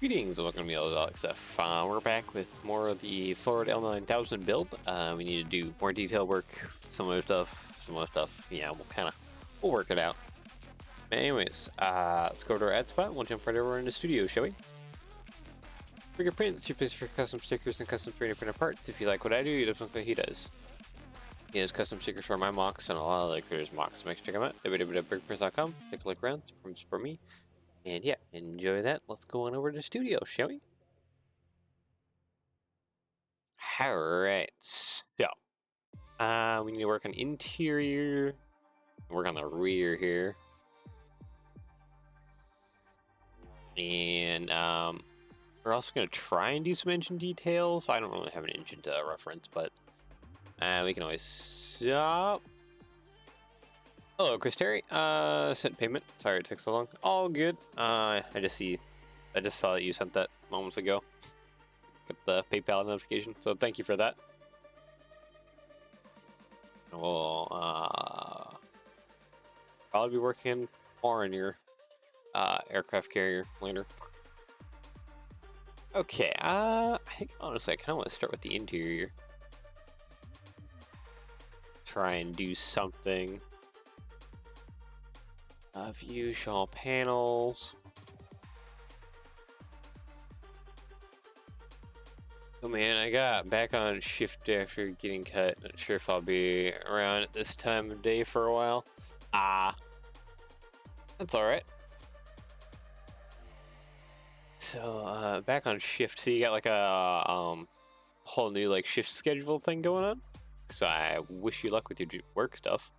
Greetings, welcome to me, Alex. We're back with more of the Ford L9000 build. We need to do more detail work, some other stuff. Yeah, we'll work it out. Anyways, let's go to our ad spot. We'll jump right over in the studio, shall we? Fingerprint, it's your place for custom stickers and custom 3D printed parts. If you like what I do, you definitely like what he does. He has custom stickers for my mocks and a lot of other creators' mocks. So make sure to check them out. www.brickprints.com. Take a look around. It's for me. And yeah, enjoy that. Let's go on over to the studio, shall we? Alright, so we need to work on interior, work on the rear here. And we're also going to try and do some engine details. I don't really have an engine to reference, but we can always stop. Hello, Chris Terry. Sent payment. Sorry it took so long. All good. I just saw that you sent that moments ago. Got the PayPal notification, so thank you for that. We'll probably be working more on your aircraft carrier later. Okay, I think honestly I kind of want to start with the interior. Try and do something. View, show panels. Oh man, I got back on shift after getting cut. Not sure if I'll be around at this time of day for a while. That's alright. So, back on shift. So you got like a whole new like shift schedule thing going on? So I wish you luck with your work stuff.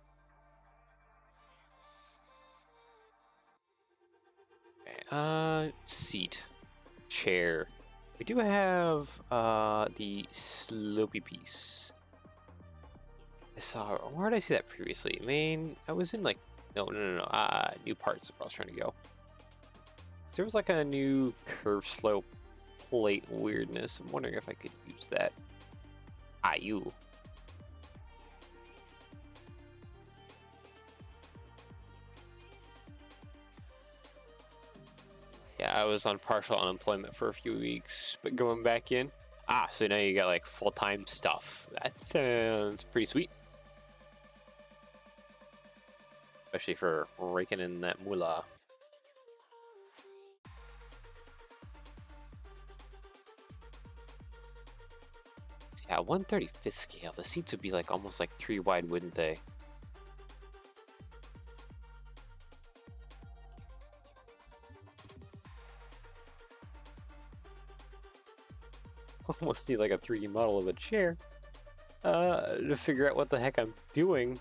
Seat. Chair. We do have the slopey piece. Where did I see that previously? I was in like no, new parts where I was trying to go. There was like a new curve slope plate weirdness. I'm wondering if I could use that. You. Yeah, I was on partial unemployment for a few weeks, but going back in. So now you got like full-time stuff. That sounds pretty sweet. Especially for raking in that moolah. Yeah, 1/35th scale. The seats would be like almost like 3 wide, wouldn't they? Almost need like a 3D model of a chair to figure out what the heck I'm doing.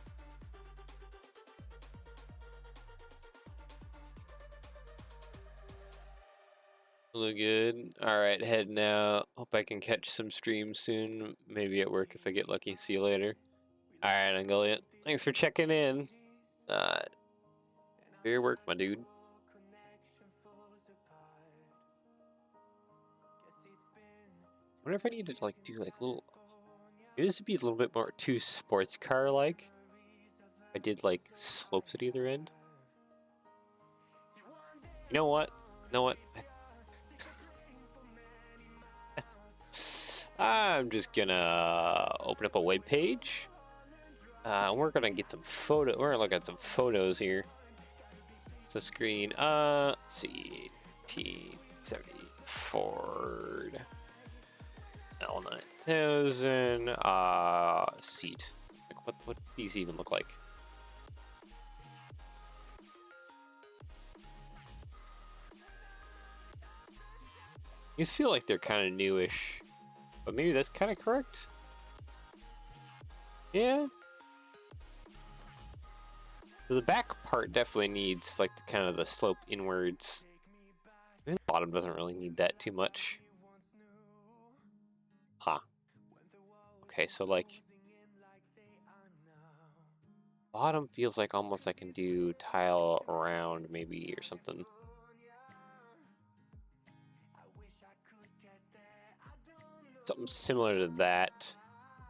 Look good. Alright, heading out. Hope I can catch some streams soon. Maybe at work if I get lucky. See you later. Alright, Angoliant. Thanks for checking in. Your work, my dude. I wonder if I need to like do like little. Maybe this would be a little bit more too sports car like. I did like slopes at either end. You know what? I'm just gonna open up a web page. We're gonna get some photo. We're gonna look at some photos here. So screen. Let's see. P70 Ford L9000. Seat. Like what do these even look like? These feel like they're kind of newish. But maybe that's kind of correct. Yeah. So the back part definitely needs like the kind of the slope inwards. Maybe the bottom doesn't really need that too much. Okay, so like bottom feels like almost I can do tile around maybe or something. Something similar to that.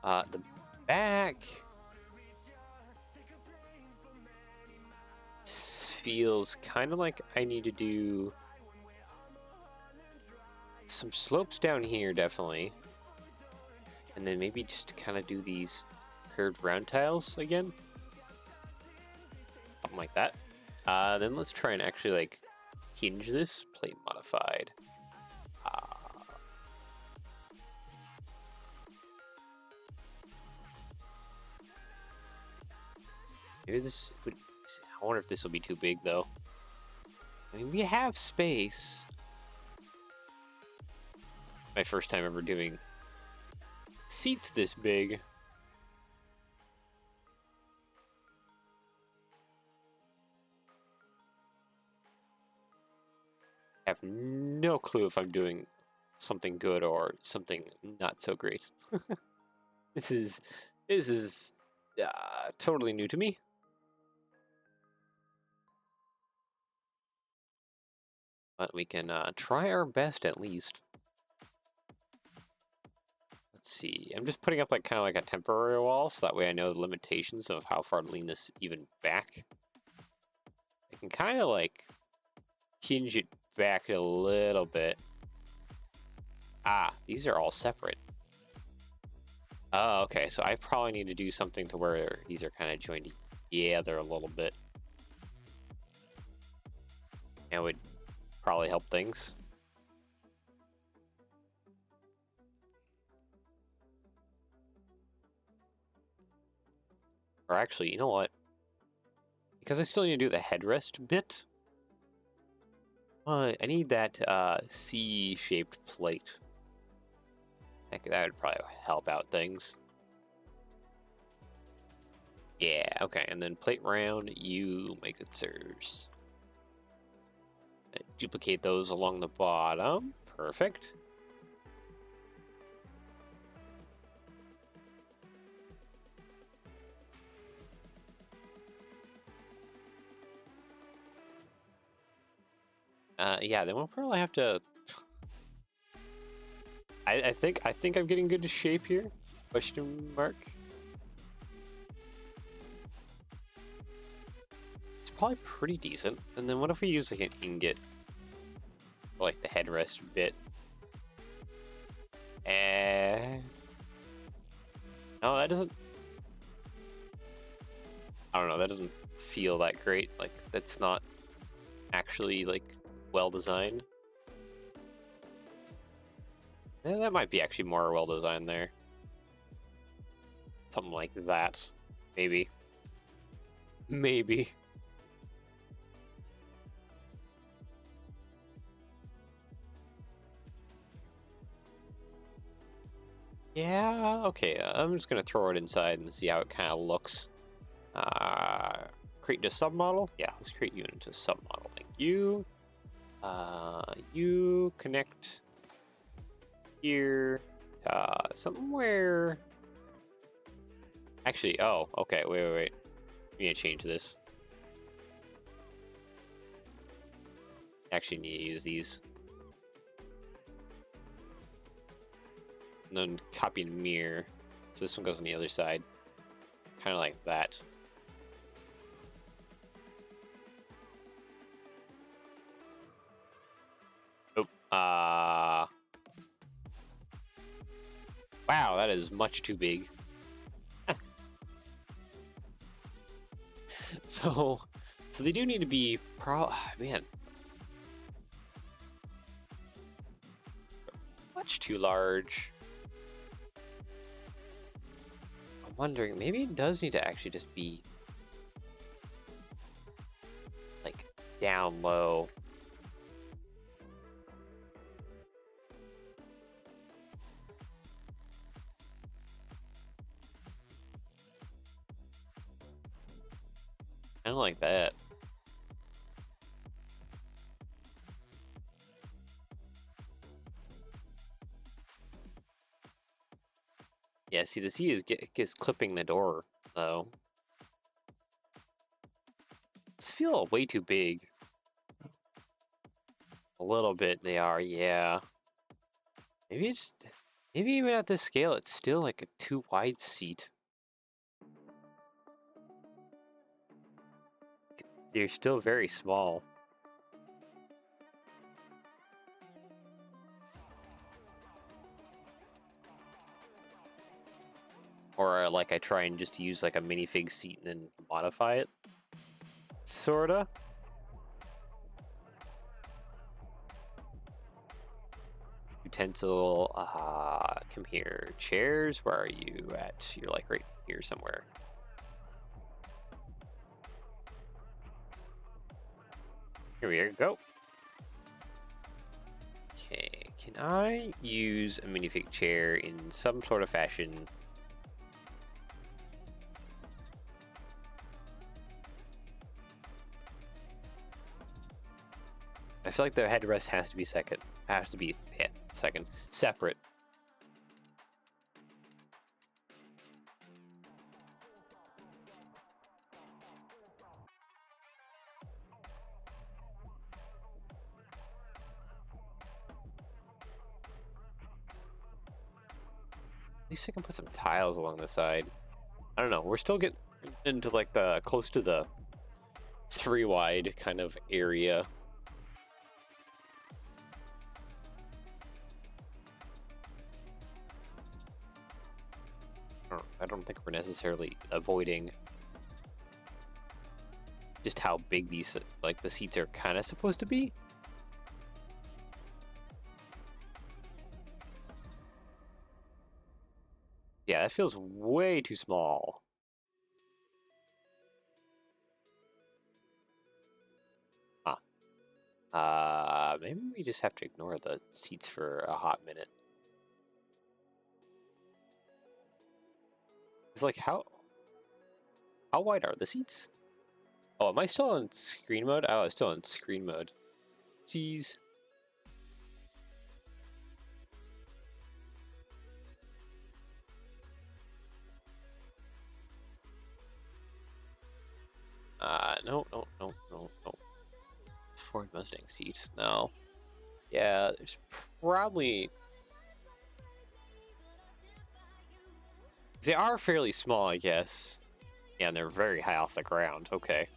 The back feels kind of like I need to do some slopes down here, definitely. And then maybe just kind of do these curved round tiles again. Something like that. Then let's try and actually like hinge this. Plate modified. Maybe this would, I wonder if this will be too big though. I mean, we have space. My first time ever doing seats this big. I have no clue if I'm doing something good or something not so great. This is totally new to me. But we can try our best at least. Let's see. I'm just putting up like kind of like a temporary wall, so that way I know the limitations of how far to lean this even back. I can kind of like hinge it back a little bit. Ah, these are all separate. Oh, okay. So I probably need to do something to where these are kind of joined together a little bit. And would probably help things. Or actually, you know what? Because I still need to do the headrest bit. I need that C-shaped plate. That would probably help out things. Yeah, okay. And then plate round, you make it sirs. Duplicate those along the bottom. Perfect. Yeah, then we'll probably have to. I think I'm getting good to shape here. Question mark. It's probably pretty decent. And then what if we use like an ingot, like the headrest bit? No, that doesn't. I don't know. That doesn't feel that great. Like that's not actually like well designed. Yeah, that might be actually more well designed there. Something like that. Maybe. Maybe. Yeah, okay. I'm just going to throw it inside and see how it kind of looks. Create a submodel? Yeah, let's create you into submodel. Thank you. You connect here somewhere. Actually, oh, okay. Wait. We need to change this. Actually, need to use these. And then copy and mirror. So this one goes on the other side. Kind of like that. Oh, wow, that is much too big. So they do need to be man. Much too large. I'm wondering, maybe it does need to actually just be like down low. Kind of like that. Yeah, see, the C is clipping the door, though. These feel way too big. A little bit, they are, yeah. Maybe even at this scale, it's still like a too wide seat. They're still very small. Or like I try and just use like a minifig seat and then modify it. Sorta. Utensil, come here. Chairs, where are you at? You're like right here somewhere. Here we go. Okay, can I use a minifig chair in some sort of fashion? I feel like the headrest has to be separate. At least I can put some tiles along the side. I don't know. We're still getting into like the close to the 3 wide kind of area. I don't think we're necessarily avoiding just how big these like the seats are kind of supposed to be. Yeah, that feels way too small. Maybe we just have to ignore the seats for a hot minute. It's like, how wide are the seats? Oh, am I still on screen mode? Oh, I was still on screen mode. Jeez. No. Ford Mustang seats, no. Yeah, there's probably... They are fairly small, I guess. Yeah, and they're very high off the ground. Okay.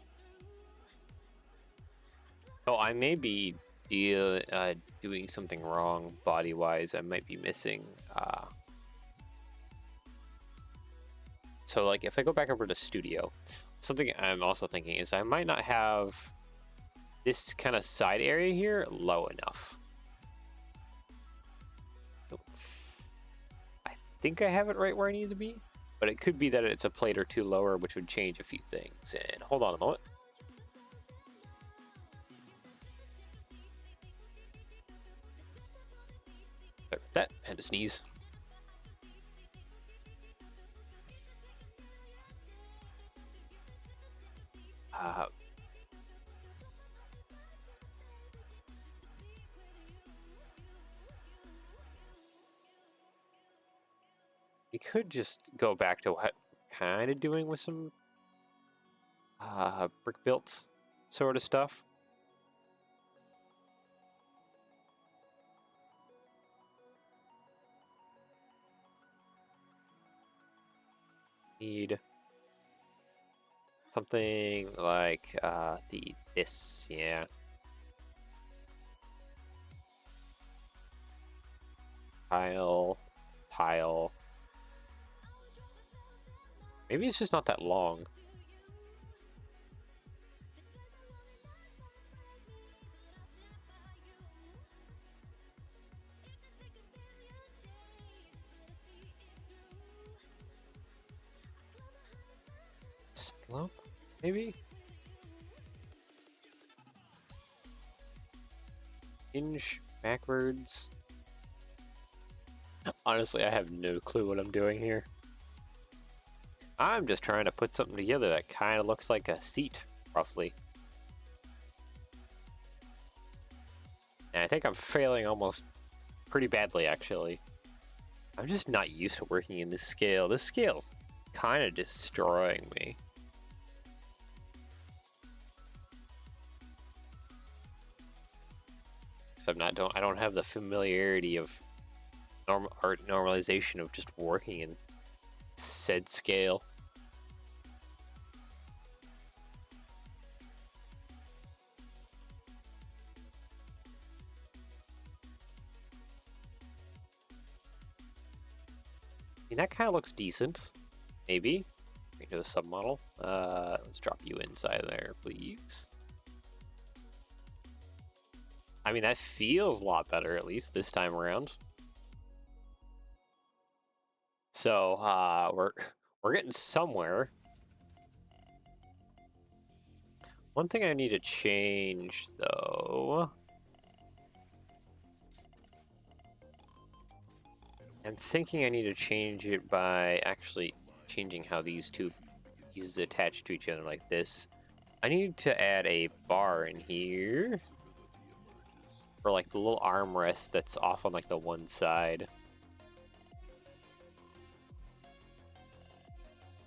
Oh, I may be doing something wrong body-wise. I might be missing... So, like, if I go back over to Studio, something I'm also thinking is I might not have this kind of side area here low enough. I think I have it right where I need to be, but it could be that it's a plate or two lower, which would change a few things. And hold on a moment. Sorry about that. I had to sneeze. We could just go back to what kind of doing with some brick built sort of stuff. Need something like this, yeah. Tile. Maybe it's just not that long. Slump, maybe? Hinge backwards. Honestly, I have no clue what I'm doing here. I'm just trying to put something together that kind of looks like a seat, roughly. And I think I'm failing almost pretty badly, actually. I'm just not used to working in this scale. This scale's kind of destroying me. So I don't have the familiarity of art normalization of just working in said scale. I mean, that kind of looks decent. Maybe. Into a submodel. Let's drop you inside there, please. I mean, that feels a lot better, at least this time around. So, we're getting somewhere. One thing I need to change, though. I'm thinking I need to change it by actually changing how these two pieces attach to each other like this. I need to add a bar in here for like the little armrest that's off on like the one side.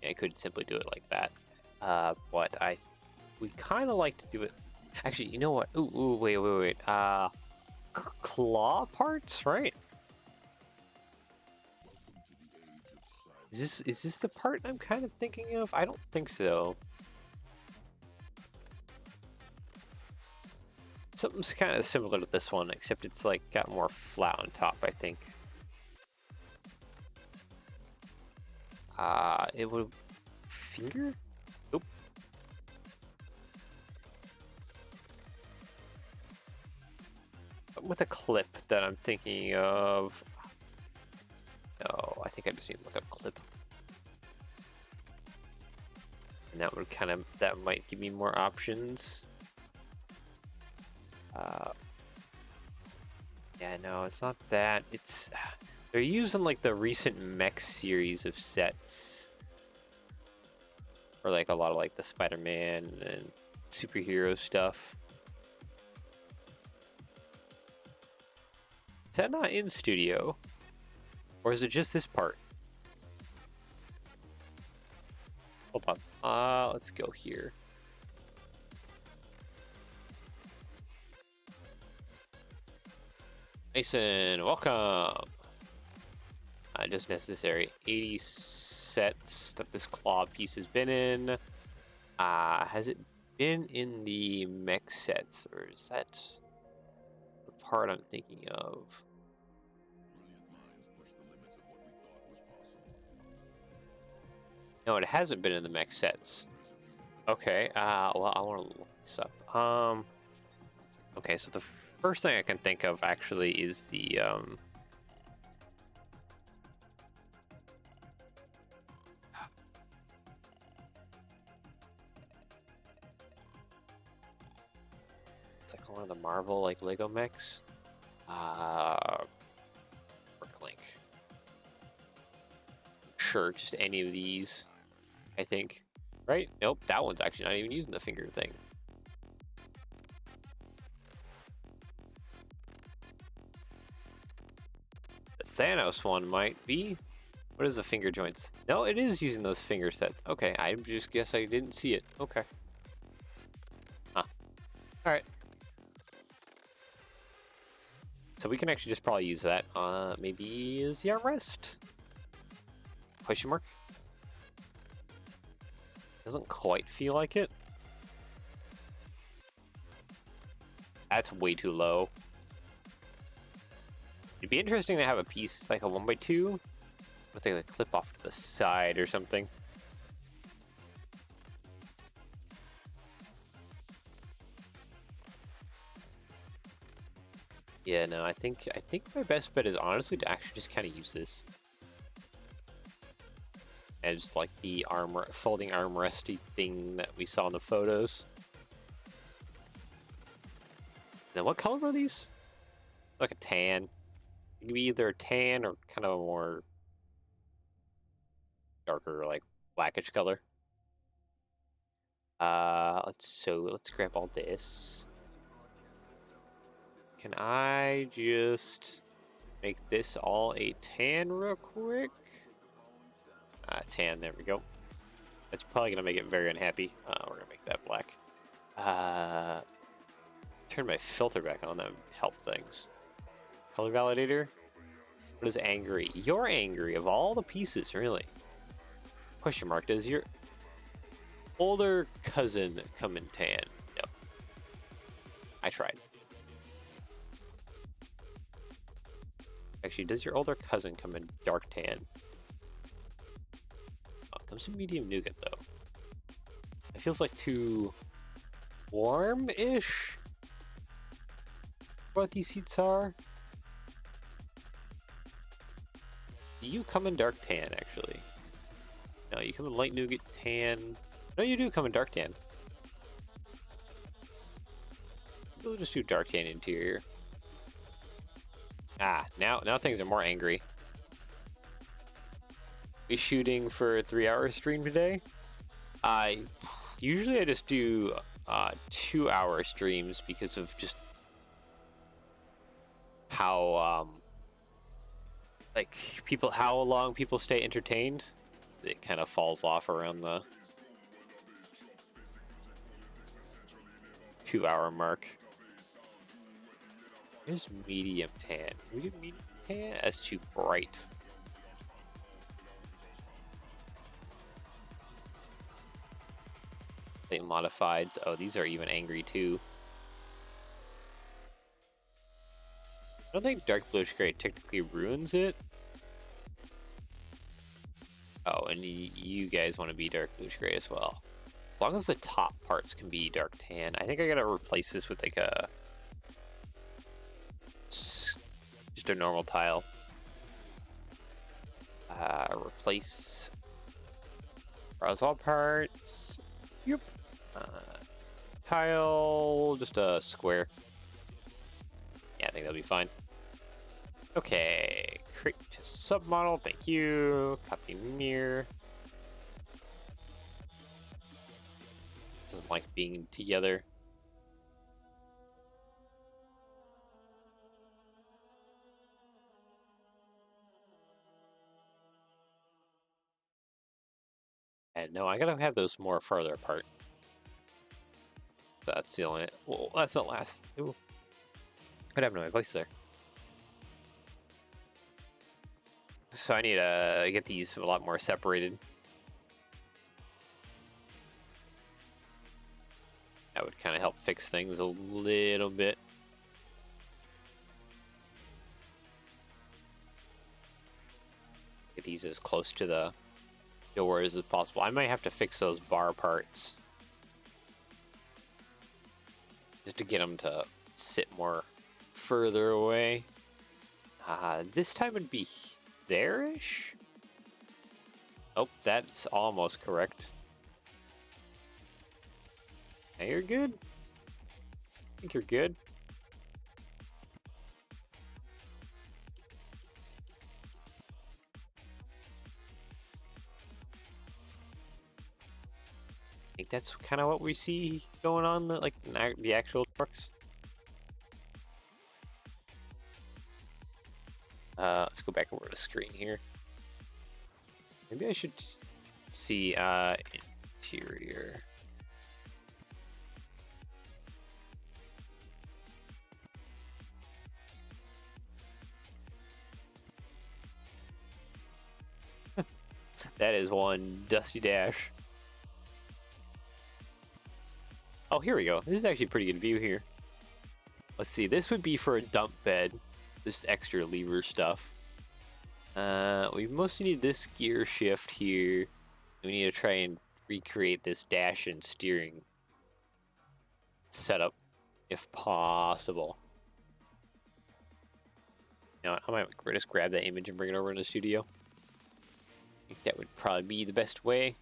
I could simply do it like that, but we kind of like to do it. Actually, you know what? Ooh, wait. Claw parts, right? Is this the part I'm kind of thinking of? I don't think so. Something's kind of similar to this one, except it's like got more flat on top, I think. It would finger? Nope. With a clip that I'm thinking of. No, I think I just need to look up clip. And that would that might give me more options. Yeah, no, it's not that. It's they're using like the recent mech series of sets, or like a lot of like the Spider-Man and superhero stuff. Is that not in studio, or is it just this part? Hold on. Let's go here. Mason, welcome. Just necessary 80 sets that this claw piece has been in. Has it been in the mech sets, or is that the part I'm thinking of? No, it hasn't been in the mech sets. Okay, well, I want to look this up. Okay, so the first thing I can think of actually is the, it's like one of the Marvel, like, Lego mechs. Link. Sure, just any of these, I think. Right? Nope, that one's actually not even using the finger thing. The Thanos one might be. What is the finger joints? No, it is using those finger sets. Okay, I just guess I didn't see it. Okay. Huh. Alright. So we can actually just probably use that. Maybe as the armrest? Question mark? Doesn't quite feel like it. That's way too low. It'd be interesting to have a piece like a 1x2 with a clip off to the side or something. Yeah, no, I think my best bet is honestly to actually just kind of use this as like the folding armresty thing that we saw in the photos. Now, what color are these? Like a tan. It could be either a tan or kind of a more darker, like blackish color. Let's grab all this. Can I just make this all a tan real quick? Tan, there we go. That's probably gonna make it very unhappy. We're gonna make that black. Turn my filter back on, that would help things. Color validator. What is angry? You're angry of all the pieces, really. Question mark, does your older cousin come in tan? No. I tried. Actually, does your older cousin come in dark tan? Oh, Comes to medium nougat though. It feels like too warm-ish. What these seats are. Do you come in dark tan actually? No, you come in light nougat tan. No, you do come in dark tan. We'll just do dark tan interior. Ah, now things are more angry. We shooting for a 3-hour stream today? Usually I just do 2-hour streams because of just how like how long people stay entertained. It kind of falls off around the 2-hour mark. Here's medium tan. Can we do medium tan? That's too bright. They modifieds. Oh, these are even angry too. I don't think dark bluish gray technically ruins it. Oh, and you guys want to be dark bluish gray as well. As long as the top parts can be dark tan. I think I gotta replace this with like a just a normal tile. Replace browse all parts. Yep. Tile, just a square. Yeah, I think that'll be fine. Okay, create submodel. Thank you. Copy mirror. Doesn't like being together. And no, I gotta have those more farther apart. That's the only. Well, that's not last. Ooh, could have no voice there. So I need to get these a lot more separated. That would kind of help fix things a little bit. Get these as close to the doors as possible. I might have to fix those bar parts just to get them to sit more further away. This time would be there-ish? Oh, that's almost correct. Now you're good? I think you're good. I think that's kind of what we see going on, like the actual trucks. Let's go back over to the screen here. Maybe I should see interior. That is one dusty dash. Oh, here we go. This is actually a pretty good view here. Let's see. This would be for a dump bed. This extra lever stuff. We mostly need this gear shift here. We need to try and recreate this dash and steering setup if possible. Now, I might just grab that image and bring it over in the studio. I think that would probably be the best way.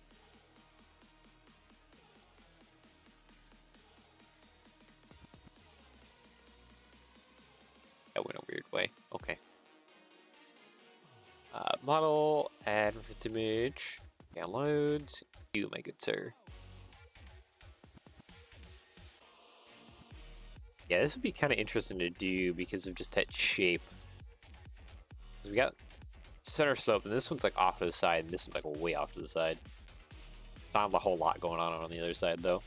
That went a weird way. Okay. Model, add reference image, downloads. You, my good sir. Yeah, this would be kind of interesting to do because of just that shape. Because we got center slope, and this one's like off to the side, and this one's like way off to the side. Not a whole lot going on the other side, though.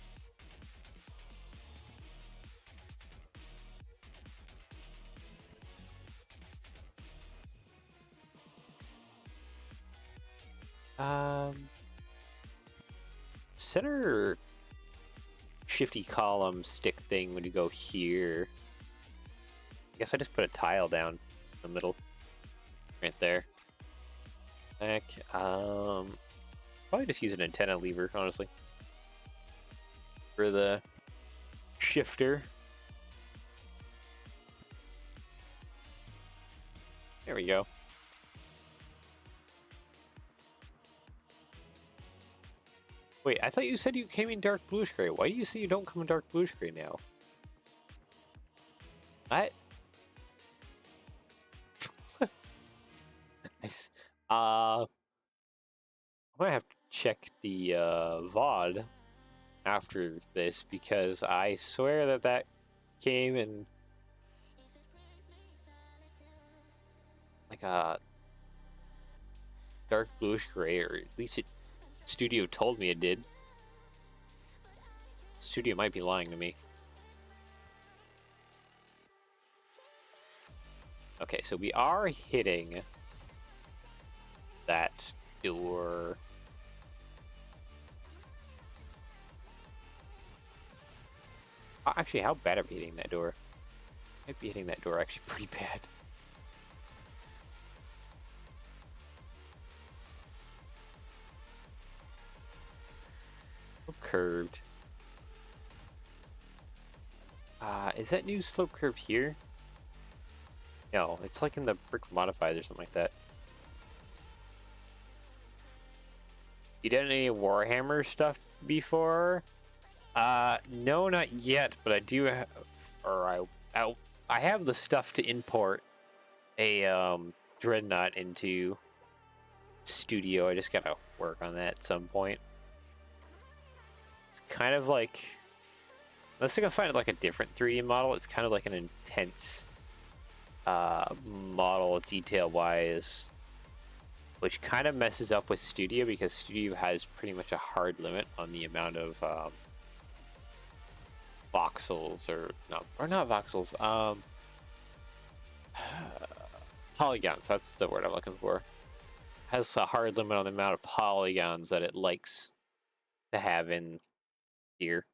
Center shifty column stick thing when you go here. I guess I just put a tile down in the middle, right there. Heck, Probably just use an antenna lever, honestly, for the shifter. There we go. Wait, I thought you said you came in dark bluish gray. Why do you say you don't come in dark bluish gray now? What? Nice. I might have to check the VOD after this, because I swear that that came in like a dark bluish gray, or at least it Studio told me it did. Studio might be lying to me. Okay, so we are hitting that door. Actually, how bad are we hitting that door? Might be hitting that door actually pretty bad. Curved. Is that new slope curved here? No, it's like in the brick modifiers or something like that. You done any Warhammer stuff before? No, not yet, but I do have, or I have the stuff to import a Dreadnought into Studio. I just gotta work on that at some point. It's kind of like, unless I can find like a different 3D model, it's kind of like an intense model detail-wise, which kind of messes up with Studio, because Studio has pretty much a hard limit on the amount of voxels, or not voxels, polygons. That's the word I'm looking for. Has a hard limit on the amount of polygons that it likes to have in here.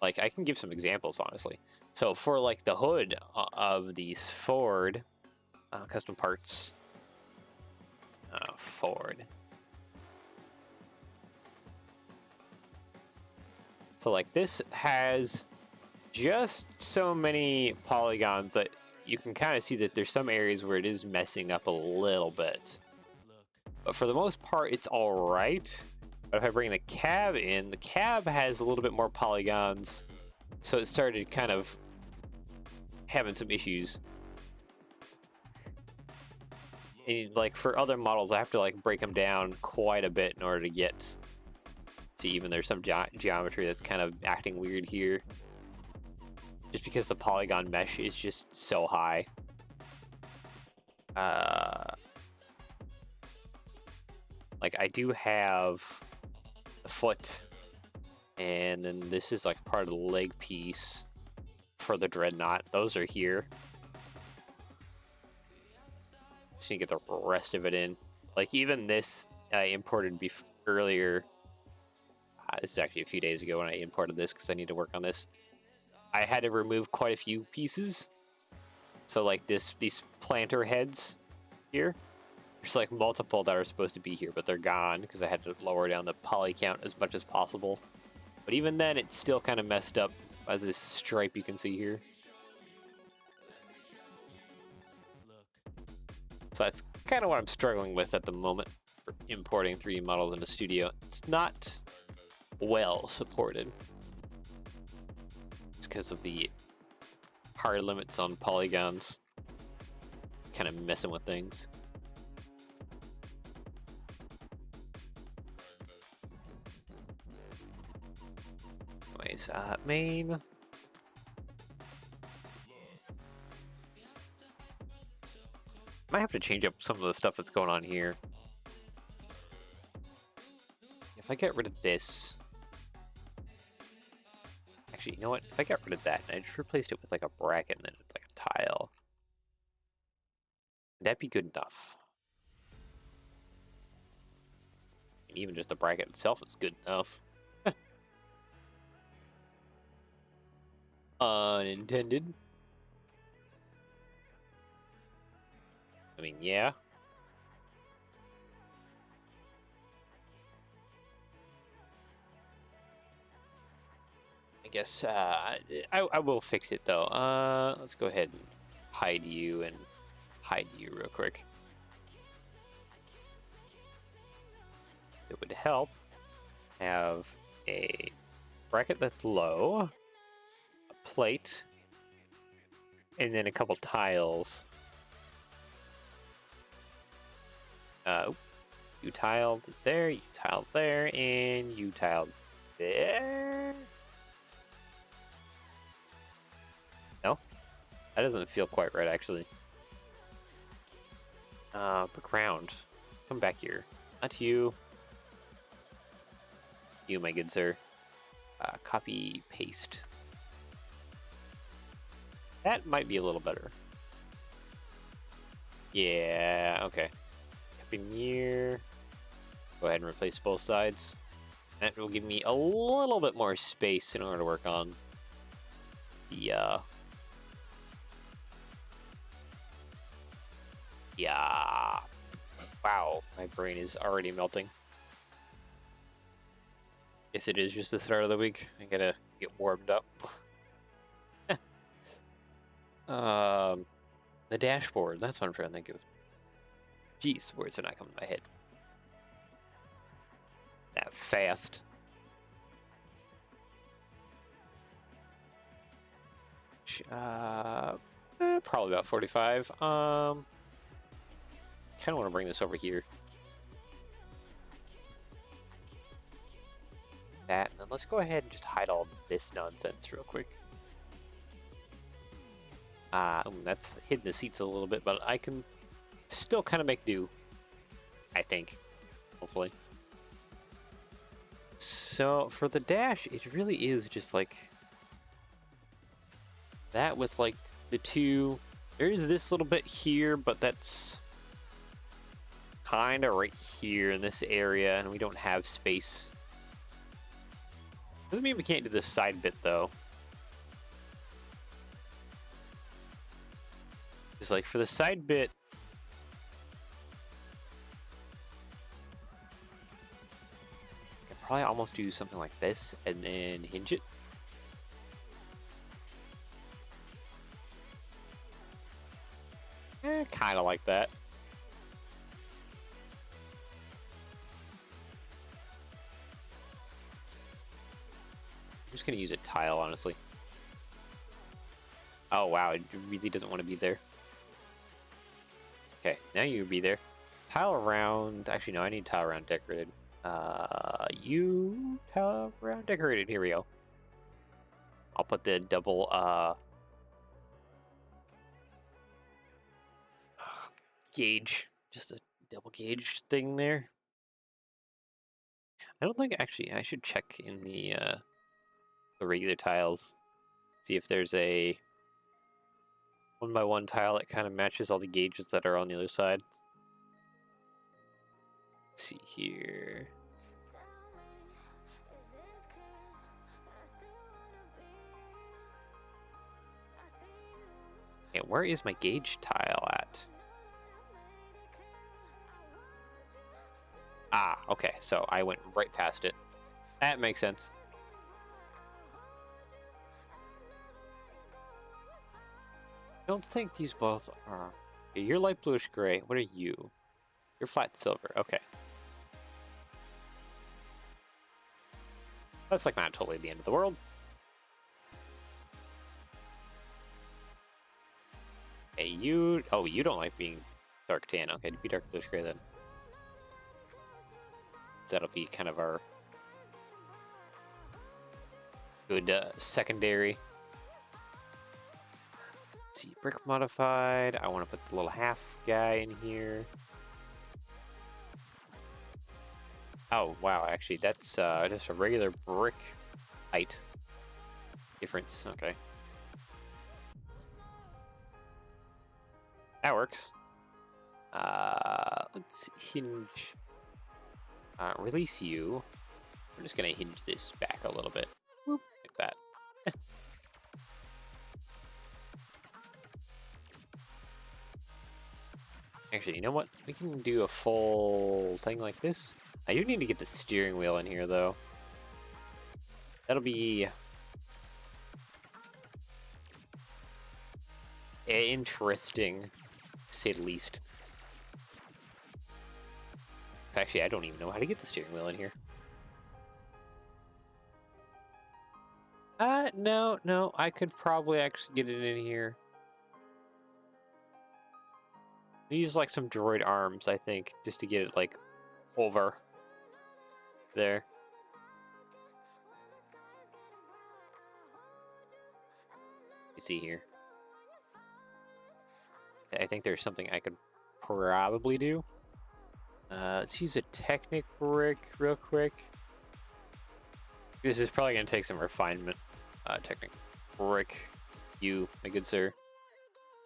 Like, I can give some examples, honestly. So for like the hood of these Ford custom parts, Ford. So like this has just so many polygons that you can kind of see that there's some areas where it is messing up a little bit. But for the most part, it's all right. But if I bring the cab in, the cab has a little bit more polygons, so it started kind of having some issues. And like for other models, I have to like break them down quite a bit in order to get to even there's some geometry that's kind of acting weird here, just because the polygon mesh is just so high. Like I do have the foot, and then this is like part of the leg piece for the Dreadnought. Those are here. Just need to get the rest of it in. Like even this I imported earlier. This is actually a few days ago when I imported this, because I need to work on this. I had to remove quite a few pieces. So like these planter heads here, there's like multiple that are supposed to be here, but they're gone because I had to lower down the poly count as much as possible. But even then, it's still kind of messed up as this stripe you can see here. So that's kind of what I'm struggling with at the moment for importing 3D models into Studio. It's not well supported. It's because of the hard limits on polygons, kind of messing with things. Anyways, main. Might have to change up some of the stuff that's going on here. If I get rid of this, actually, you know what? If I got rid of that and I just replaced it with like a bracket and then it's like a tile, that'd be good enough. And even just the bracket itself is good enough. Unintended. I mean, yeah. I guess I will fix it though. Let's go ahead and hide you real quick. It would help have a bracket that's low, a plate, and then a couple tiles. You tiled there, you tiled there, and you tiled there. No, that doesn't feel quite right, actually. Background, come back here. Not you. You, my good sir. Copy, paste. That might be a little better. Yeah, okay. Copy near. Go ahead and replace both sides. That will give me a little bit more space in order to work on the, yeah. Wow, my brain is already melting. Guess it is just the start of the week. I gotta get warmed up. The dashboard, that's what I'm trying to think of. Jeez, words are not coming to my head that fast. Probably about 45. Kind of want to bring this over here. That, and then let's go ahead and just hide all this nonsense real quick. That's hidden the seats a little bit, but I can still kind of make do, I think, hopefully. So for the dash, it really is just like that with like the two. There's this little bit here, but that's kind of right here in this area, and we don't have space. Doesn't mean we can't do this side bit though. It's like for the side bit, I could probably almost do something like this and then hinge it. Kind of like that. I'm just gonna use a tile, honestly. Oh wow, it really doesn't want to be there. Okay, now you be there. Tile around. Actually, no, I need tile around decorated. You tile around decorated. Here we go. I'll put the double gauge, just a double gauge thing there. I don't think actually I should check in the regular tiles, see if there's a 1x1 tile that kind of matches all the gauges that are on the other side. Let's see here. Okay, where is my gauge tile at? Ah, okay, so I went right past it. That makes sense. I don't think these both are. You're light bluish gray. What are you? You're flat silver. Okay. That's like not totally the end of the world. Hey, you. Oh, you don't like being dark tan. Okay, be dark bluish gray then. So that'll be kind of our good secondary. Let's see, brick modified. I want to put the little half guy in here. Oh wow, actually that's just a regular brick height difference. Okay, that works. Let's hinge. Release you. I'm just gonna hinge this back a little bit. Whoop, like that. Actually, you know what? We can do a full thing like this. I do need to get the steering wheel in here, though. That'll be interesting, to say the least. Actually, I don't even know how to get the steering wheel in here. No, I could probably actually get it in here. Use like some droid arms, I think, just to get it like over there. You see here. I think there's something I could probably do. Let's use a Technic brick real quick. This is probably going to take some refinement. Technic brick, you, my good sir,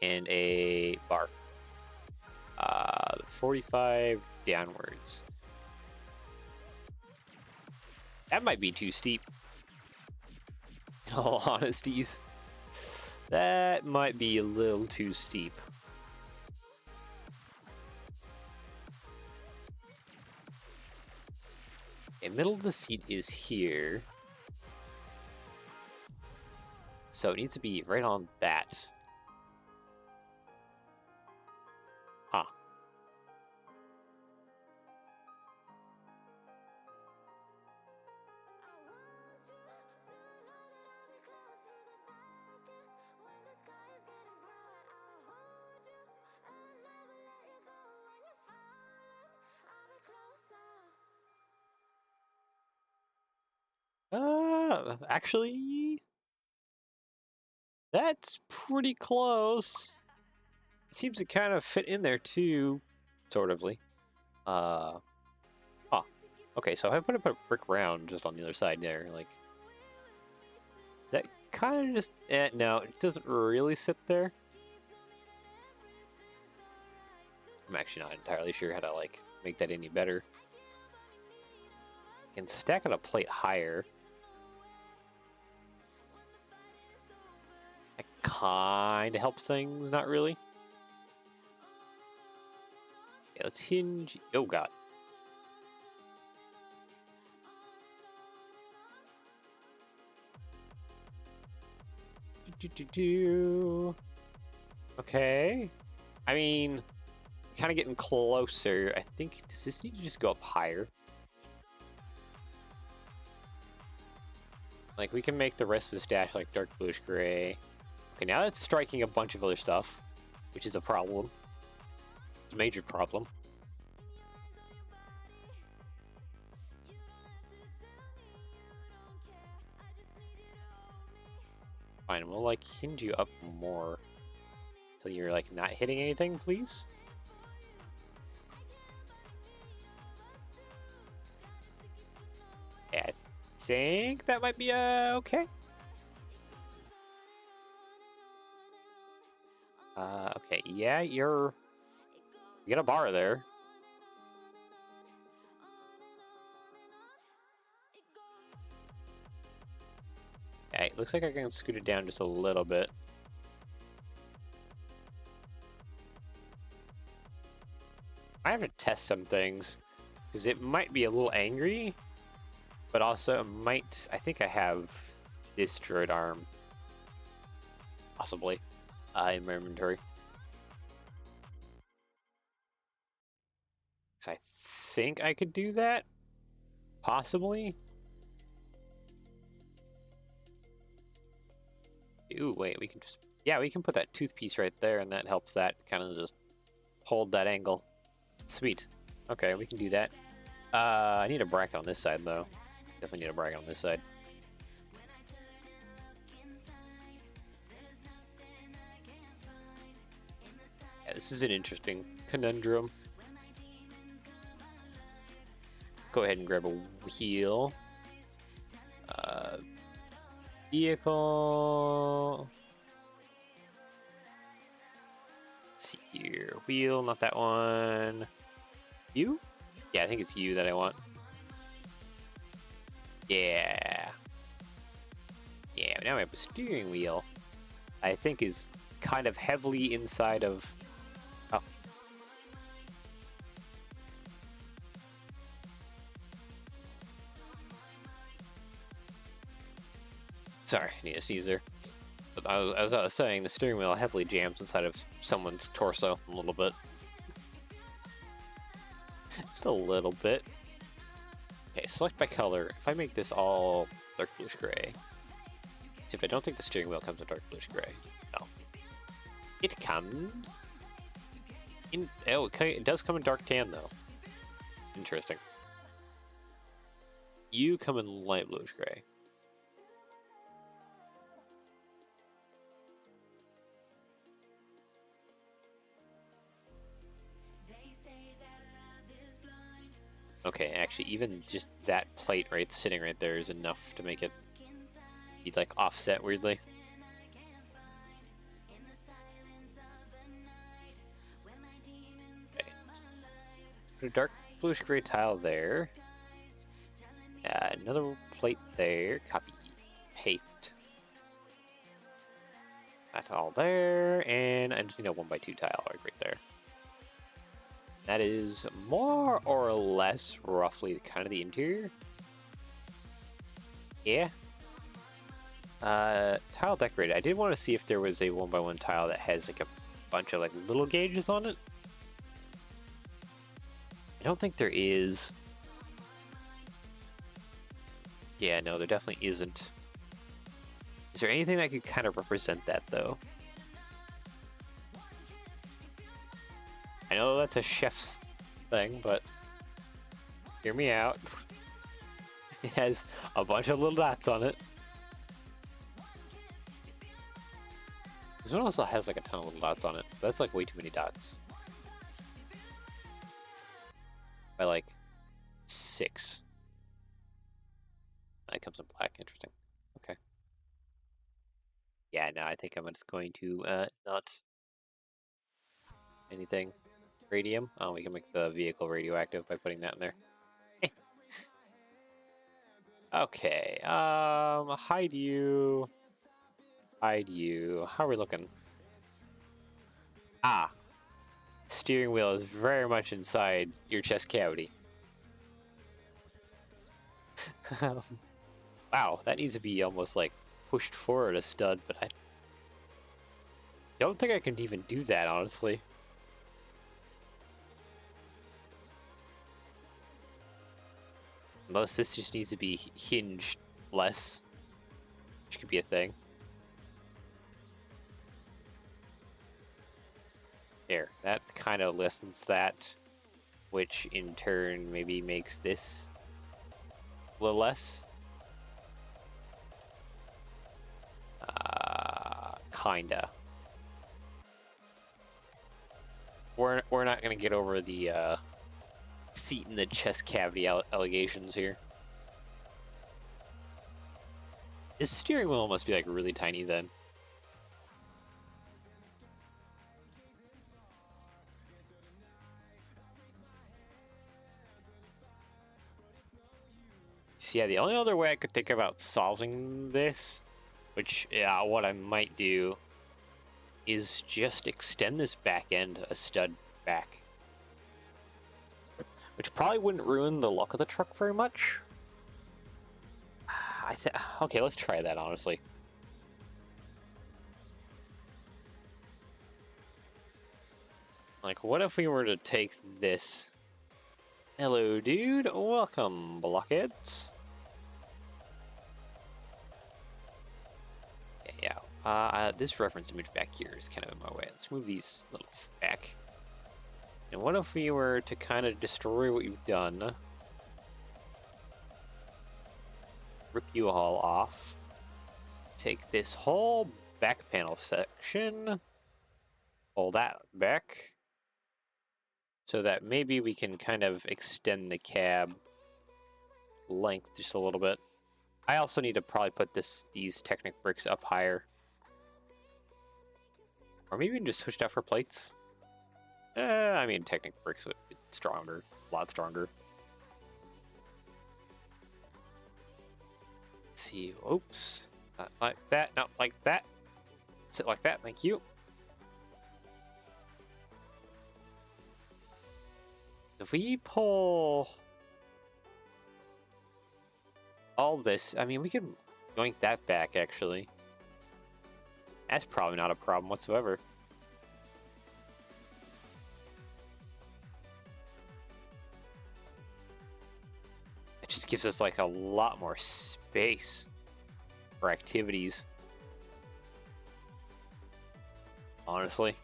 and a bar. 45 downwards. That might be too steep. In all honesties, that might be a little too steep. Okay, middle of the seat is here. So it needs to be right on that. Huh. Actually, that's pretty close. It seems to kind of fit in there too, sort ofly. Huh. Okay, so if I put a brick round just on the other side there, like, that kind of just, no, it doesn't really sit there. I'm actually not entirely sure how to, like, make that any better. I can stack it a plate higher. That kind of helps things, not really. Okay, let's hinge. Oh, God. Okay. I mean, kind of getting closer. I think, does this need to just go up higher? Like, we can make the rest of this dash like dark bluish gray. Okay, now that's striking a bunch of other stuff, which is a problem. It's a major problem. Fine, we'll like hinge you up more so you're like not hitting anything, please. Yeah, I think that might be okay. Okay, yeah, you got a bar there. Okay, it looks like I can scoot it down just a little bit. I have to test some things because it might be a little angry, but also it might. I think I have this droid arm, possibly, in my inventory. Because I think I could do that, possibly. Ooh, wait, we can just, yeah, we can put that tooth piece right there, and that helps that kind of just hold that angle. Sweet. Okay, we can do that. I need a bracket on this side, though. Definitely need a bracket on this side. Yeah, this is an interesting conundrum. Go ahead and grab a wheel. Vehicle. Let's see here. Wheel, not that one. You? Yeah, I think it's you that I want. Yeah. Yeah, now we have a steering wheel. I think is kind of heavily inside of... Oh. Sorry, I need a Caesar. But as I was saying, the steering wheel heavily jams inside of someone's torso a little bit. Just a little bit. Okay, select by color. If I make this all dark bluish gray, except I don't think the steering wheel comes in dark bluish gray. No, it comes in. Oh, it does come in dark tan though. Interesting. You come in light bluish gray. Okay, actually, even just that plate sitting right there is enough to make it be like offset weirdly. Okay. Put a dark bluish gray tile there. Another plate there. Copy. Paste. That's all there, and I just need a 1x2 tile right there. That is more or less roughly kind of the interior. Yeah. Tile decorated. I did want to see if there was a 1x1 tile that has like a bunch of like little gauges on it. I don't think there is. Yeah, no, there definitely isn't. Is there anything that could kind of represent that though? I know that's a chef's thing, but hear me out. It has a bunch of little dots on it. This one also has like a ton of little dots on it. That's like way too many dots. By like 6. That comes in black. Interesting. Okay. Yeah, no, I think I'm just going to not anything. Radium. Oh, we can make the vehicle radioactive by putting that in there. Okay. Hide you. Hide you. How are we looking? Ah. Steering wheel is very much inside your chest cavity. Wow, that needs to be almost like pushed forward a stud, but I don't think I can even do that, honestly. Unless this just needs to be hinged less, which could be a thing. There, that kind of lessens that, which in turn maybe makes this a little less. Kinda. We're not gonna get over the seat in the chest cavity allegations here. This steering wheel must be like really tiny then. So yeah, the only other way I could think about solving this, which yeah, what I might do, is just extend this back end a stud back. Which probably wouldn't ruin the look of the truck very much. Okay, let's try that, honestly. Like, what if we were to take this? Hello, dude. Welcome, blockheads. Yeah. This reference image back here is kind of in my way. Let's move these little back. And what if we were to kind of destroy what you've done? Rip you all off. Take this whole back panel section. Pull that back. So that maybe we can kind of extend the cab length just a little bit. I also need to probably put these Technic bricks up higher. Or maybe we can just switch it out for plates. I mean, Technic bricks would be stronger, a lot stronger. Let's see, oops, not like that, not like that. Sit like that, thank you. If we pull all this, I mean, we can Yoink that back, actually. That's probably not a problem whatsoever. It just gives us like a lot more space for activities. Honestly.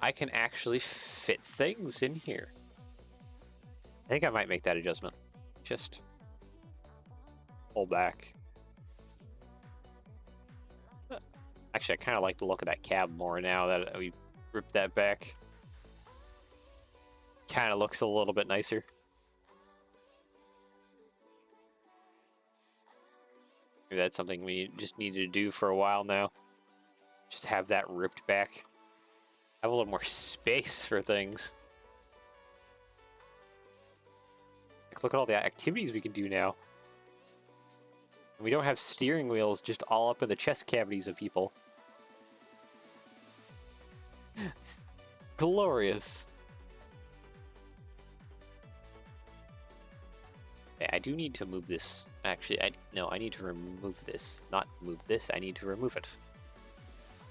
I can actually fit things in here. I think I might make that adjustment. Just pull back. Actually, I kind of like the look of that cab more now that we ripped that back. Kind of looks a little bit nicer. Maybe that's something we just needed to do for a while now. Just have that ripped back. Have a little more space for things. Like, look at all the activities we can do now. We don't have steering wheels just all up in the chest cavities of people. Glorious. Okay, I do need to move this. Actually, no, I need to remove this. Not move this, I need to remove it.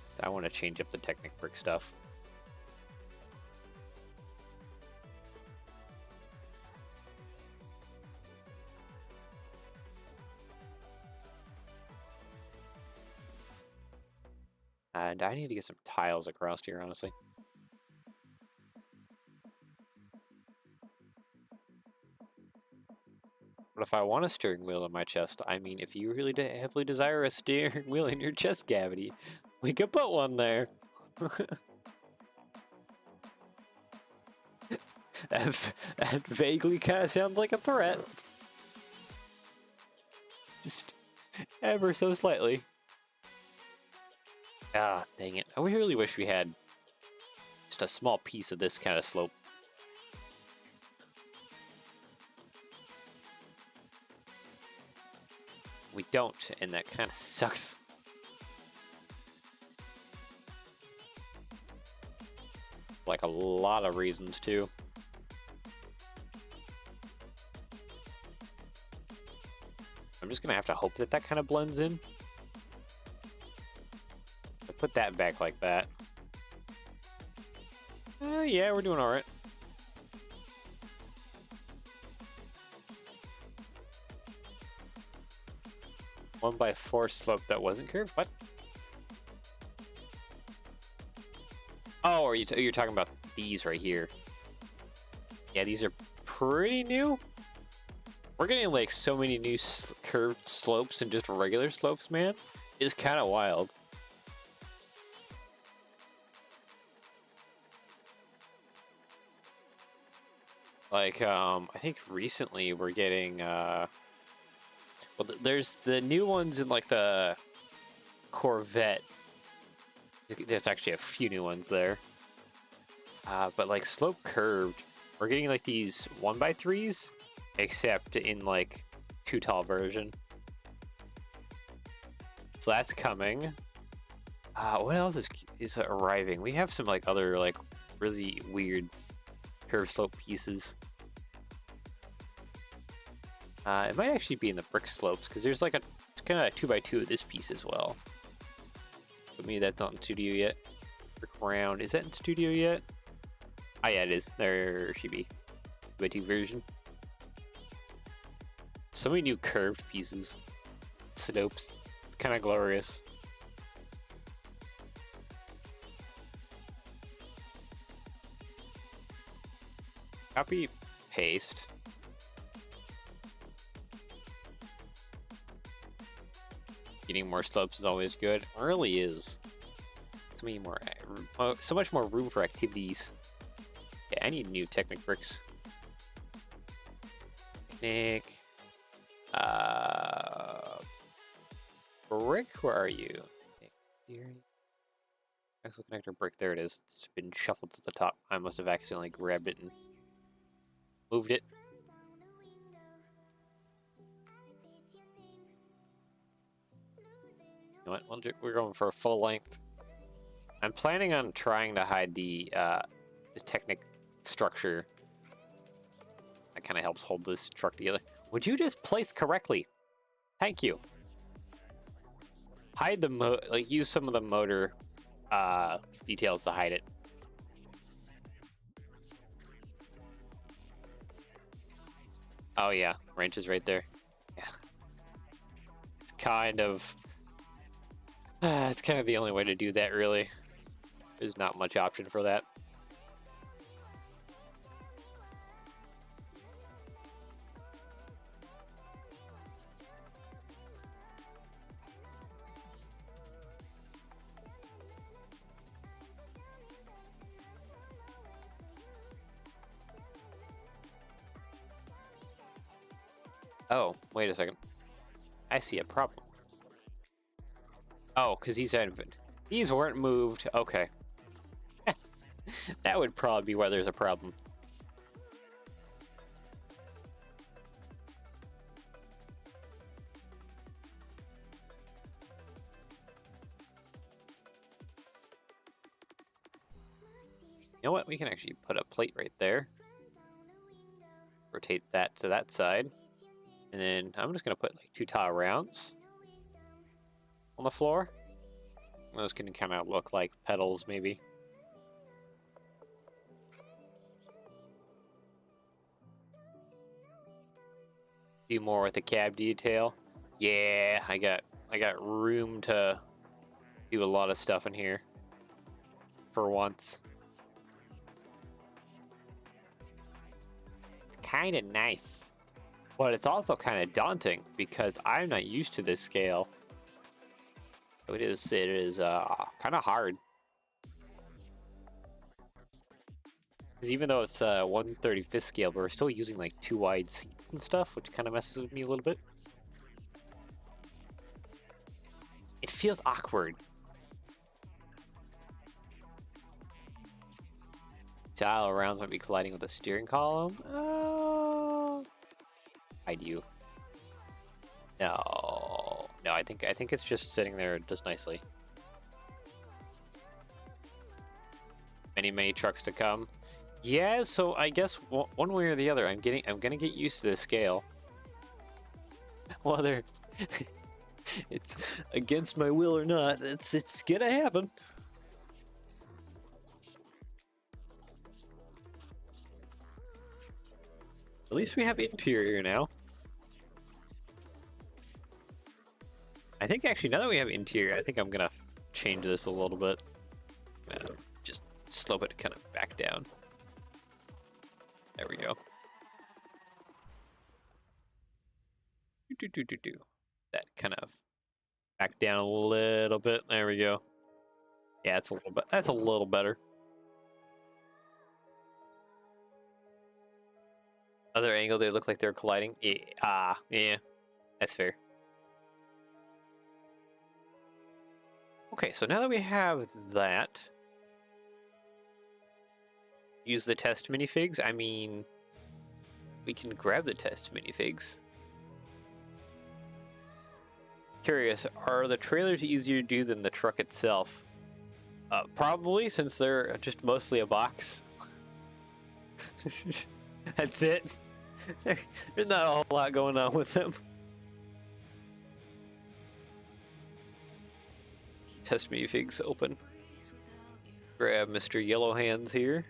So I want to change up the Technic brick stuff. And I need to get some tiles across here, honestly. But if I want a steering wheel in my chest, I mean, if you really heavily desire a steering wheel in your chest cavity, we could put one there. That vaguely kind of sounds like a threat. Just ever so slightly. Ah, dang it. I really wish we had just a small piece of this kind of slope. We don't, and that kind of sucks. Like a lot of reasons, too. I'm just gonna have to hope that that kind of blends in. Put that back like that. Yeah, we're doing all right. One by four slope that wasn't curved? What? Oh, are you're talking about these right here? Yeah, these are pretty new. We're getting like so many new curved slopes and just regular slopes, man. It's kind of wild. Like, I think recently we're getting, well, there's the new ones in, like, the Corvette. There's actually a few new ones there. But, like, slope curved, we're getting, like, these 1x3s, except in, like, too tall version. So that's coming. What else is arriving? We have some, like, other, like, really weird curved slope pieces. It might actually be in the brick slopes because there's like a kind of a 2x2 of this piece as well. But maybe that's not in studio yet. Brick round, is that in studio yet? Ah, yeah, it is. There should be 2x2 version. So many new curved pieces, slopes. It's kind of glorious. Copy, paste. Getting more slopes is always good. It really is. So much more room for activities. Okay, I need new Technic bricks. Technic. Brick, where are you? Axle connector brick, there it is. It's been shuffled to the top. I must have accidentally grabbed it and moved it. You know what? We're going for a full length. I'm planning on trying to hide the Technic structure That kind of helps hold this truck together. Would you just place correctly? Thank you. Hide the use some of the motor details to hide it. Oh yeah, wrench is right there. Yeah. It's kind of the only way to do that, really. There's not much option for that. Oh, wait a second. I see a problem. Oh, because these weren't moved. Okay. That would probably be why there's a problem. You know what? We can actually put a plate right there. Rotate that to that side. And then I'm just going to put like 2 tile rounds on the floor. Those can kind of look like pedals, maybe. Do more with the cab detail. Yeah, I got room to do a lot of stuff in here for once. Kind of nice. But it's also kind of daunting because I'm not used to this scale. It is kind of hard. Because even though it's 1/35 scale, but we're still using like 2 wide seats and stuff, which kind of messes with me a little bit. It feels awkward. Dial rounds might be colliding with the steering column. Hide you. No, I think it's just sitting there just nicely. Many trucks to come. Yeah, so I guess one way or the other, I'm gonna get used to this scale. Whether it's against my will or not, it's gonna happen. At least we have interior now. I think actually now that we have interior, I think I'm gonna change this a little bit. Just slope it kind of back down. There we go. That kind of back down a little bit. There we go. Yeah, it's a little bit. That's a little better. Other angle, they look like they're colliding. Yeah, yeah, that's fair. Okay, so now that we have that, use the test minifigs. I mean, we can grab the test minifigs. Curious, are the trailers easier to do than the truck itself? Probably, since they're just mostly a box. That's it. There's not a whole lot going on with them. Test minifigs open. Grab Mr. Yellow Hands here.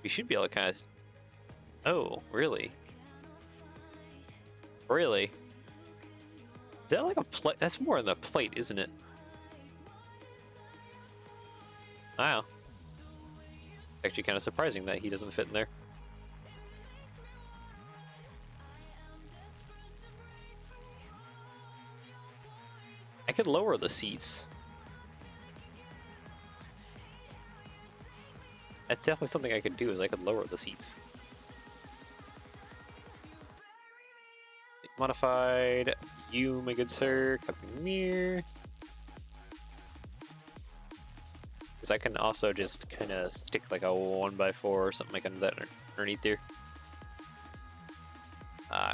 We should be able to kind of... Oh, really? Really? Is that like a plate? That's more than a plate, isn't it? Wow. Actually kind of surprising that he doesn't fit in there. I could lower the seats. That's definitely something I could do, is I could lower the seats. Modified. You, my good sir. Copy mirror. Because I can also just kind of stick like a 1x4 or something like that underneath there.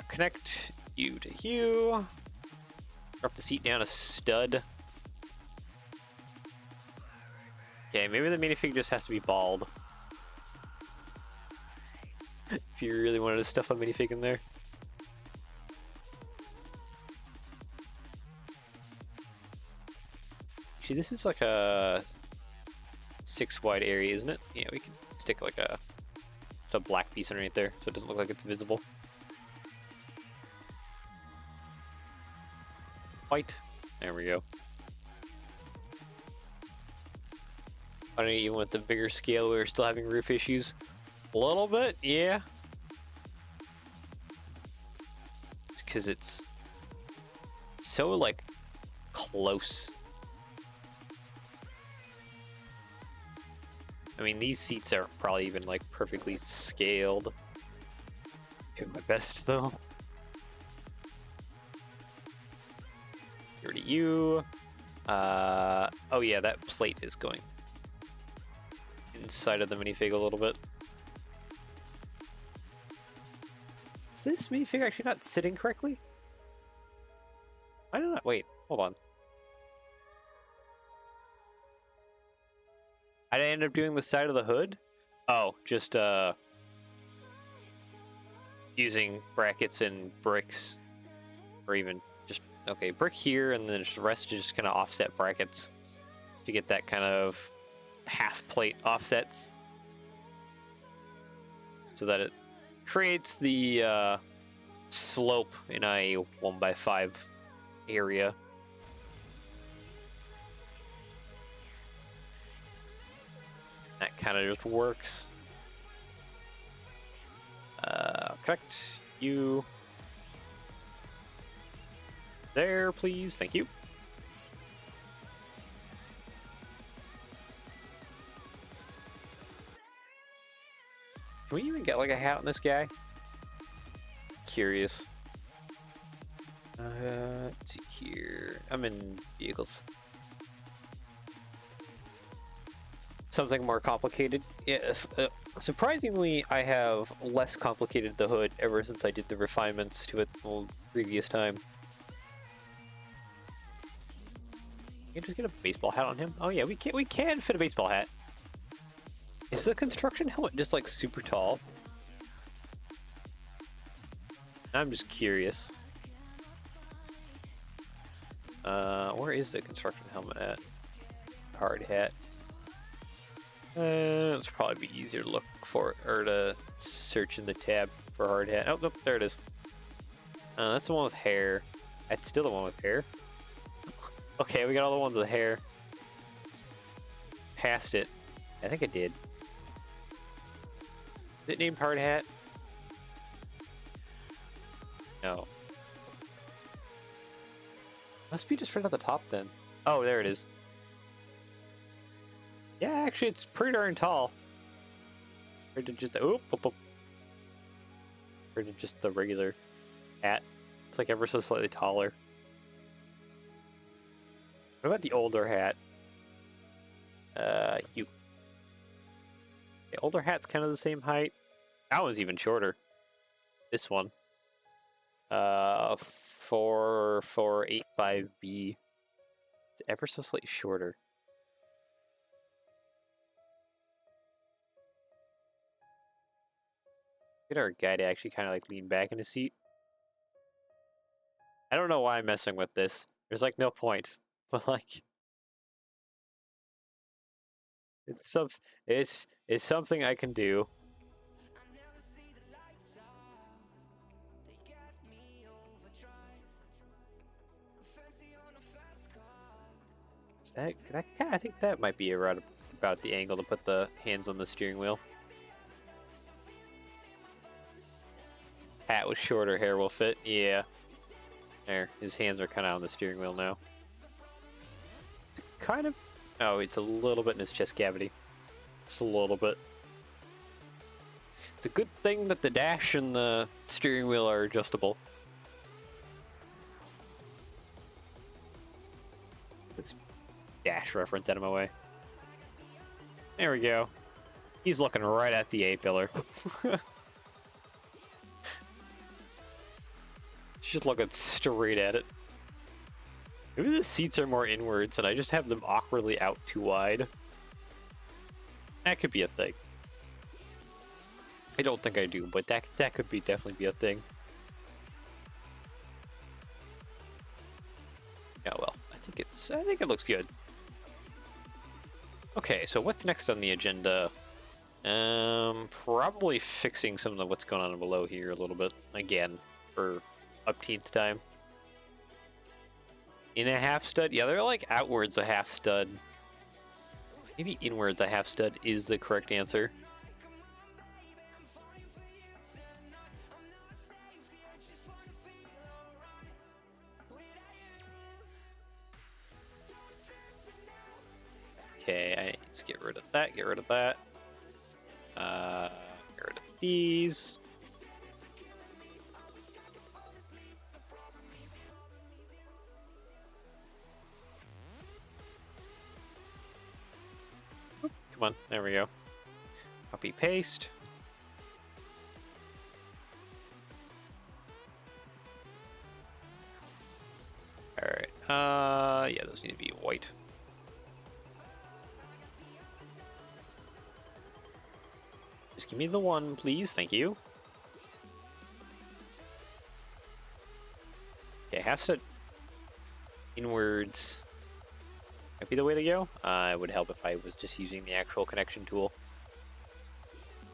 Connect you to you. Drop the seat down a stud. Okay, maybe the minifig just has to be bald. you really wanted to stuff a minifig in there. Actually, this is like a 6 wide area, isn't it? Yeah, we can stick like a black piece underneath there so it doesn't look like it's visible. White. There we go. I don't know, even with the bigger scale, we were still having roof issues. A little bit, yeah. It's because it's so, like, close. I mean, these seats are probably even, like, perfectly scaled. Doing my best, though. Here to you. Oh yeah, that plate is going inside of the minifig a little bit. Is this minifig actually not sitting correctly? I don't know. Wait, hold on. I end up doing the side of the hood? Oh, just using brackets and bricks, or even just, okay, brick here, and then just the rest just kind of offset brackets to get that kind of half plate offsets so that it creates the slope in a 1x5 area. That kind of just works. Connect you there, please. Thank you. Can we even get like a hat on this guy? Curious. Let's see here. I'm in vehicles. Something more complicated. Yeah, surprisingly, I have less complicated the hood ever since I did the refinements to it the previous time. You can just get a baseball hat on him. Oh yeah, we can fit a baseball hat. Is the construction helmet just like super tall? I'm just curious. Where is the construction helmet at? Hard hat. It's probably be easier to look for, or to search in the tab for hard hat. Oh, nope, there it is. That's the one with hair. That's still the one with hair. Okay, we got all the ones with hair. Passed it. I think I did. Is it named hard hat? No. Must be just right at the top then. Oh, there it is. Yeah, actually, it's pretty darn tall. Or to just or to just the regular hat. It's like ever so slightly taller. What about the older hat? You. The older hat's kind of the same height. That one's even shorter. This one. 4485B. It's ever so slightly shorter. Get our guy to actually kind of like lean back in his seat. I don't know why I'm messing with this. There's like no point, but like it's something I can do. Is that I think that might be around about the angle to put the hands on the steering wheel. Hat with shorter hair will fit. Yeah. There. His hands are kind of on the steering wheel now. Kind of. Oh, it's a little bit in his chest cavity. Just a little bit. It's a good thing that the dash and the steering wheel are adjustable. This dash reference out of my way. There we go. He's looking right at the A-pillar. Just looking straight at it. Maybe the seats are more inwards and I just have them awkwardly out too wide. That could be a thing. I don't think I do, but that could definitely be a thing. Yeah, well, I think it looks good. Okay, so what's next on the agenda? Probably fixing some of what's going on below here a little bit again for upteenth time. In a half stud? Yeah, they're like outwards a half stud. Maybe inwards a half stud is the correct answer. Okay, let's get rid of that, get rid of that. Get rid of these. Oop, come on, there we go. Copy, paste. Alright, yeah, those need to be white. Just give me the one, please. Thank you. Okay, has to inwards. Might be the way to go. It would help if I was just using the actual connection tool.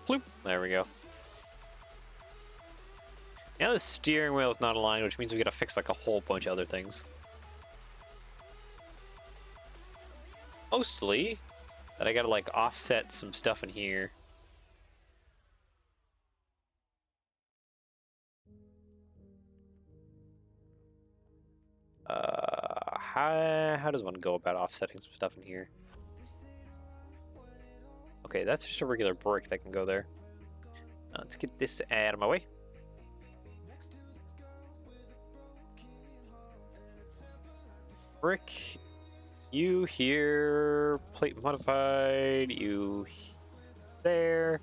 Bloop. There we go. Now the steering wheel is not aligned, which means we gotta fix like a whole bunch of other things. Mostly that I gotta like offset some stuff in here. How does one go about offsetting some stuff in here? Okay, that's just a regular brick that can go there. Let's get this out of my way. Brick, you here, plate modified, you there.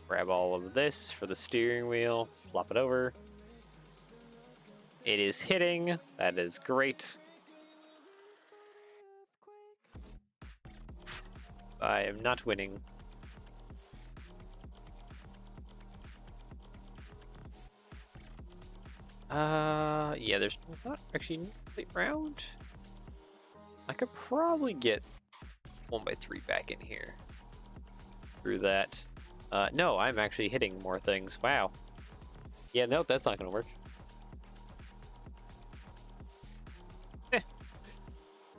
Grab all of this for the steering wheel, flop it over. It is hitting. That is great. I am not winning. Yeah, there's not actually a complete round. I could probably get 1x3 back in here through that. No, I'm actually hitting more things. Wow. Yeah, nope, that's not gonna work.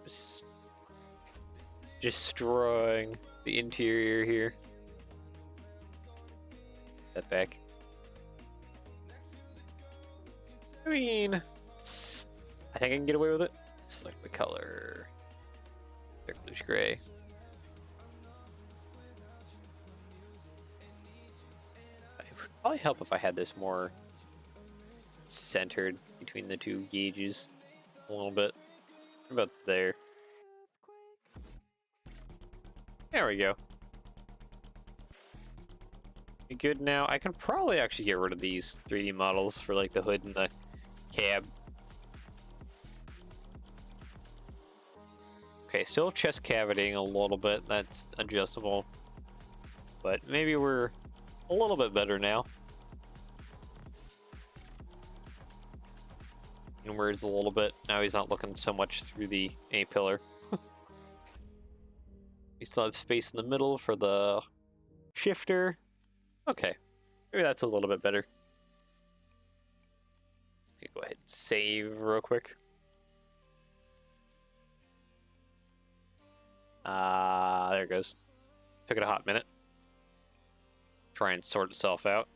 Just destroying the interior here. That back. I mean, I think I can get away with it. Select the color. Dark bluish gray. It would probably help if I had this more centered between the two gauges a little bit. About there. There we go. We good now? I can probably actually get rid of these 3D models for like the hood and the cab. Okay, still chest cavitying a little bit. That's adjustable. But maybe we're a little bit better now. Inwards a little bit. Now he's not looking so much through the A-pillar. We still have space in the middle for the shifter. Okay, maybe that's a little bit better. Okay, go ahead and save real quick. There it goes. Took it a hot minute. Try and sort itself out.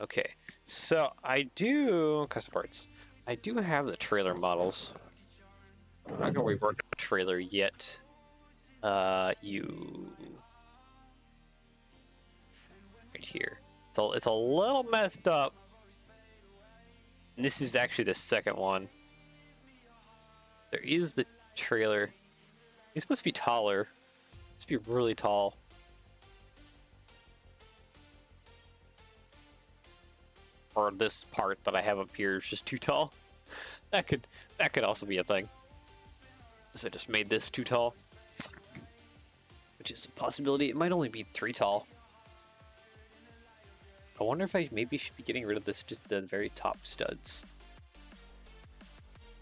Okay, so I do custom parts. I do have the trailer models. I'm not gonna rework a trailer yet. You right here. So it's a little messed up. And this is actually the second one. There is the trailer. He's supposed to be taller. He's supposed to be really tall. Or this part that I have up here is just too tall. That could also be a thing. So I just made this too tall. which is a possibility. It might only be 3 tall. I wonder if I maybe should be getting rid of this, just the very top studs.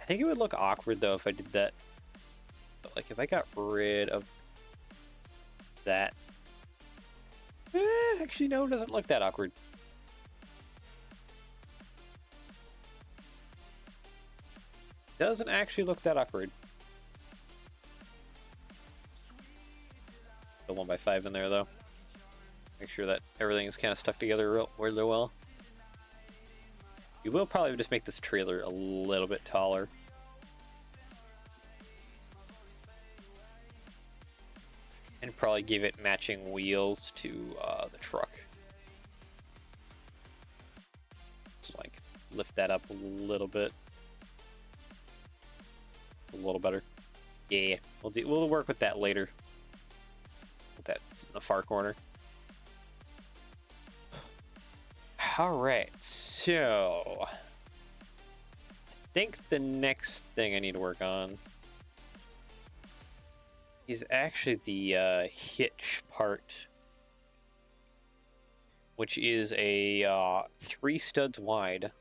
I think it would look awkward though if I did that. But like if I got rid of that. Actually, no, it doesn't look that awkward. Doesn't actually look that awkward. The 1x5 in there though. Make sure that everything is kind of stuck together really well. We will probably just make this trailer a little bit taller. And probably give it matching wheels to the truck. So like lift that up a little bit. A little better. Yeah, we'll work with that later. That's in the far corner. All right, so I think the next thing I need to work on is actually the hitch part, which is a 3 studs wide.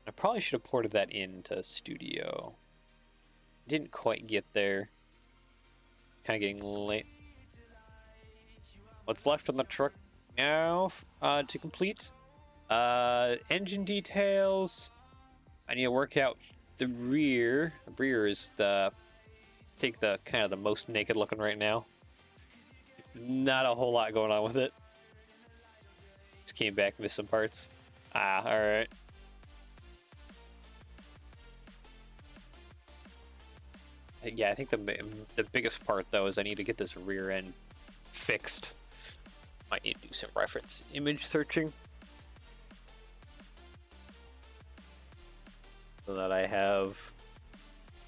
I probably should have ported that into Studio. Didn't quite get there. Kind of getting late. What's left on the truck now to complete? Engine details. I need to work out the rear. The rear is the kind of the most naked looking right now. There's not a whole lot going on with it. Just came back, missed some parts. All right. Yeah, I think the biggest part though is I need to get this rear end fixed. Might need to do some reference image searching so that I have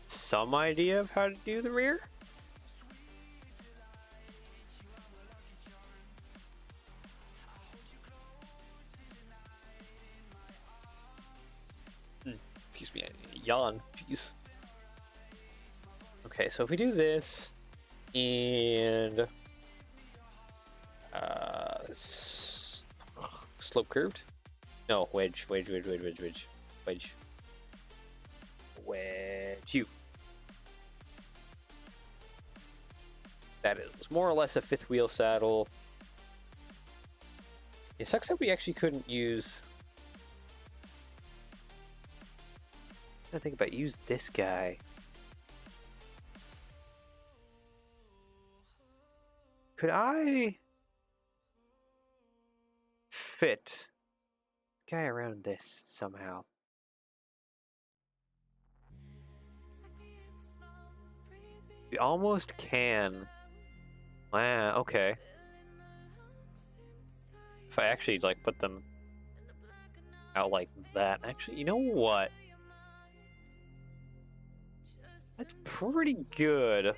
some idea of how to do the rear. Excuse me, yawn. Jeez. Okay, so if we do this and slope curved, no, wedge you. That is more or less a 5th wheel saddle. It sucks that we actually couldn't use. I think about use this guy. Could I fit the guy around this somehow? We almost can. Wow, okay. If I actually like put them out like that. Actually, you know what? That's pretty good.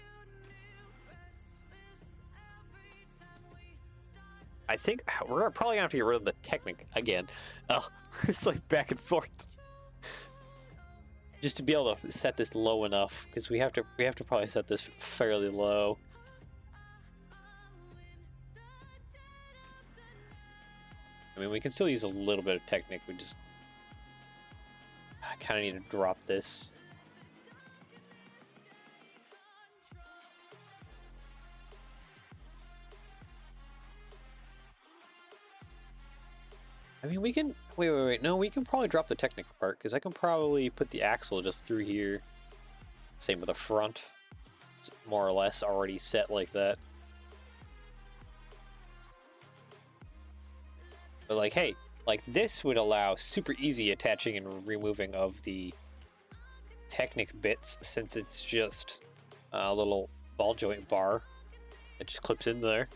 I think we're probably gonna have to get rid of the Technic again. Oh, it's like back and forth. Just to be able to set this low enough, because we have to probably set this fairly low. I mean, we can still use a little bit of Technic. We just kind of need to drop this. I mean, we can wait. No, we can probably drop the Technic part because I can probably put the axle just through here. Same with the front. It's more or less already set like that. But like, hey, like this would allow super easy attaching and removing of the Technic bits since it's just a little ball joint bar that just clips in there.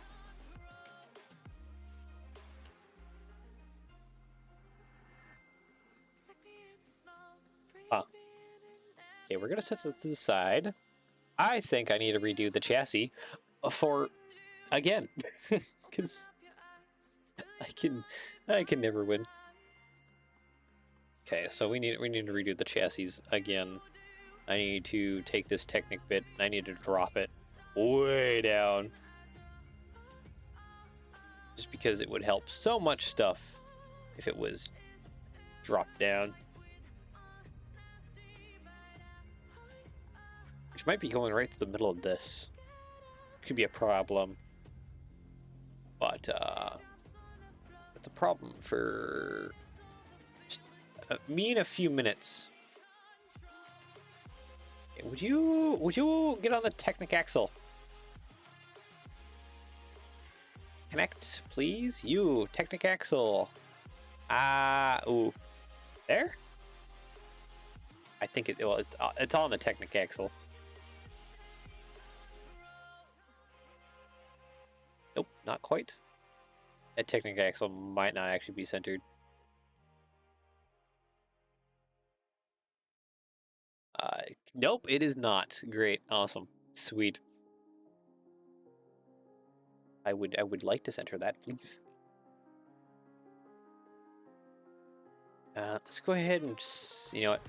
Okay, we're gonna set that to the side. I think I need to redo the chassis for again, because I can never win. Okay, so we need to redo the chassis again. I need to take this Technic bit. I need to drop it way down. Just because it would help so much stuff if it was dropped down. Which might be going right to the middle of this. Could be a problem. But that's a problem for just, me in a few minutes. Okay, would you get on the Technic axle? Connect, please. You, Technic axle. Ooh. There? I think it's on the Technic axle. Nope, not quite. That Technic axle might not actually be centered. Nope, it is not. Great, awesome, sweet. I would like to center that, please. Let's go ahead and just, you know what?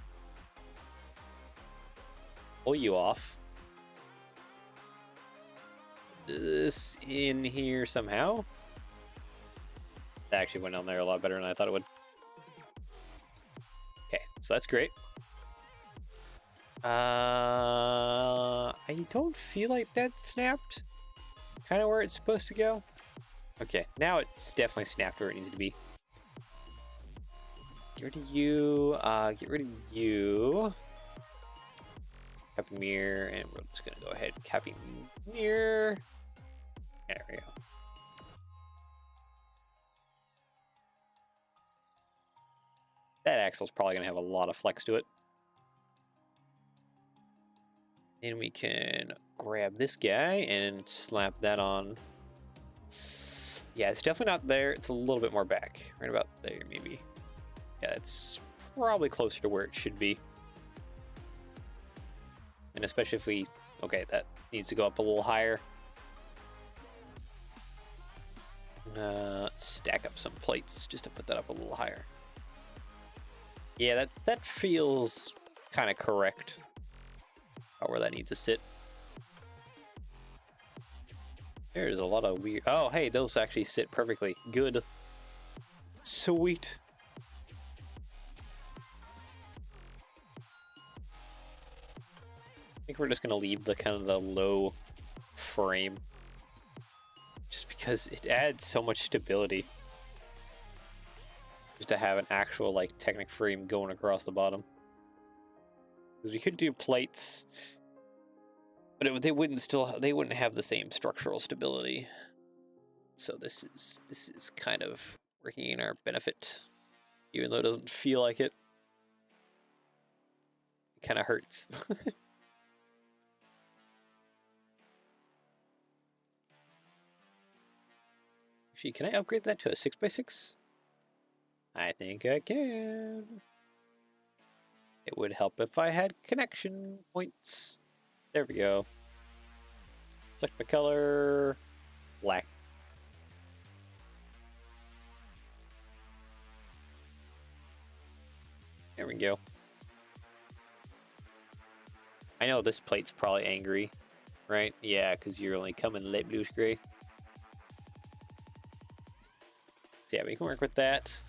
Pull you off. This in here somehow. That actually went on there a lot better than I thought it would. Okay, so that's great. I don't feel like that snapped. Kind of where it's supposed to go. Okay, now it's definitely snapped where it needs to be. Get rid of you. Get rid of you. Copy mirror, and we're just gonna go ahead and copy mirror. There we go. That axle's probably gonna have a lot of flex to it. And we can grab this guy and slap that on. Yeah, it's definitely not there. It's a little bit more back. Right about there, maybe. Yeah, it's probably closer to where it should be. And especially if we... Okay, that needs to go up a little higher. Stack up some plates just to put that up a little higher. Yeah, that feels kind of correct. About where that needs to sit. There's a lot of weird... Oh, hey, those actually sit perfectly. Good. Sweet. I think we're just going to leave the kind of the low frame. Just because it adds so much stability. Just to have an actual, like, Technic frame going across the bottom. Because we could do plates, but they wouldn't have the same structural stability. So this is kind of working in our benefit, even though it doesn't feel like it. It kind of hurts. Actually, can I upgrade that to a 6x6? I think I can. It would help if I had connection points. There we go. Select my color. Black. There we go. I know this plate's probably angry, right? Yeah, because you're only coming light bluish gray. So yeah, we can work with that.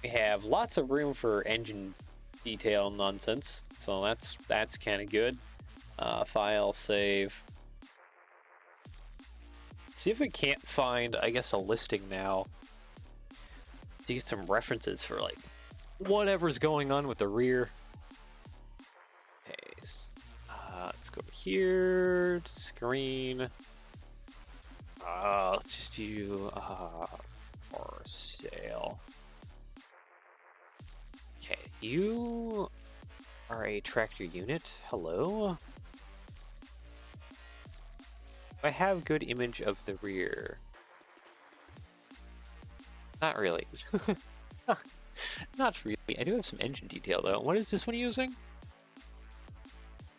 We have lots of room for engine detail nonsense, so that's kind of good. File, save. See if we can't find, I guess, a listing now to get some references for like whatever's going on with the rear. Okay, let's go over here, screen. Let's just do for sale. Okay, you are a tractor unit. Hello. I have good image of the rear. Not really. Not really. I do have some engine detail though. What is this one using?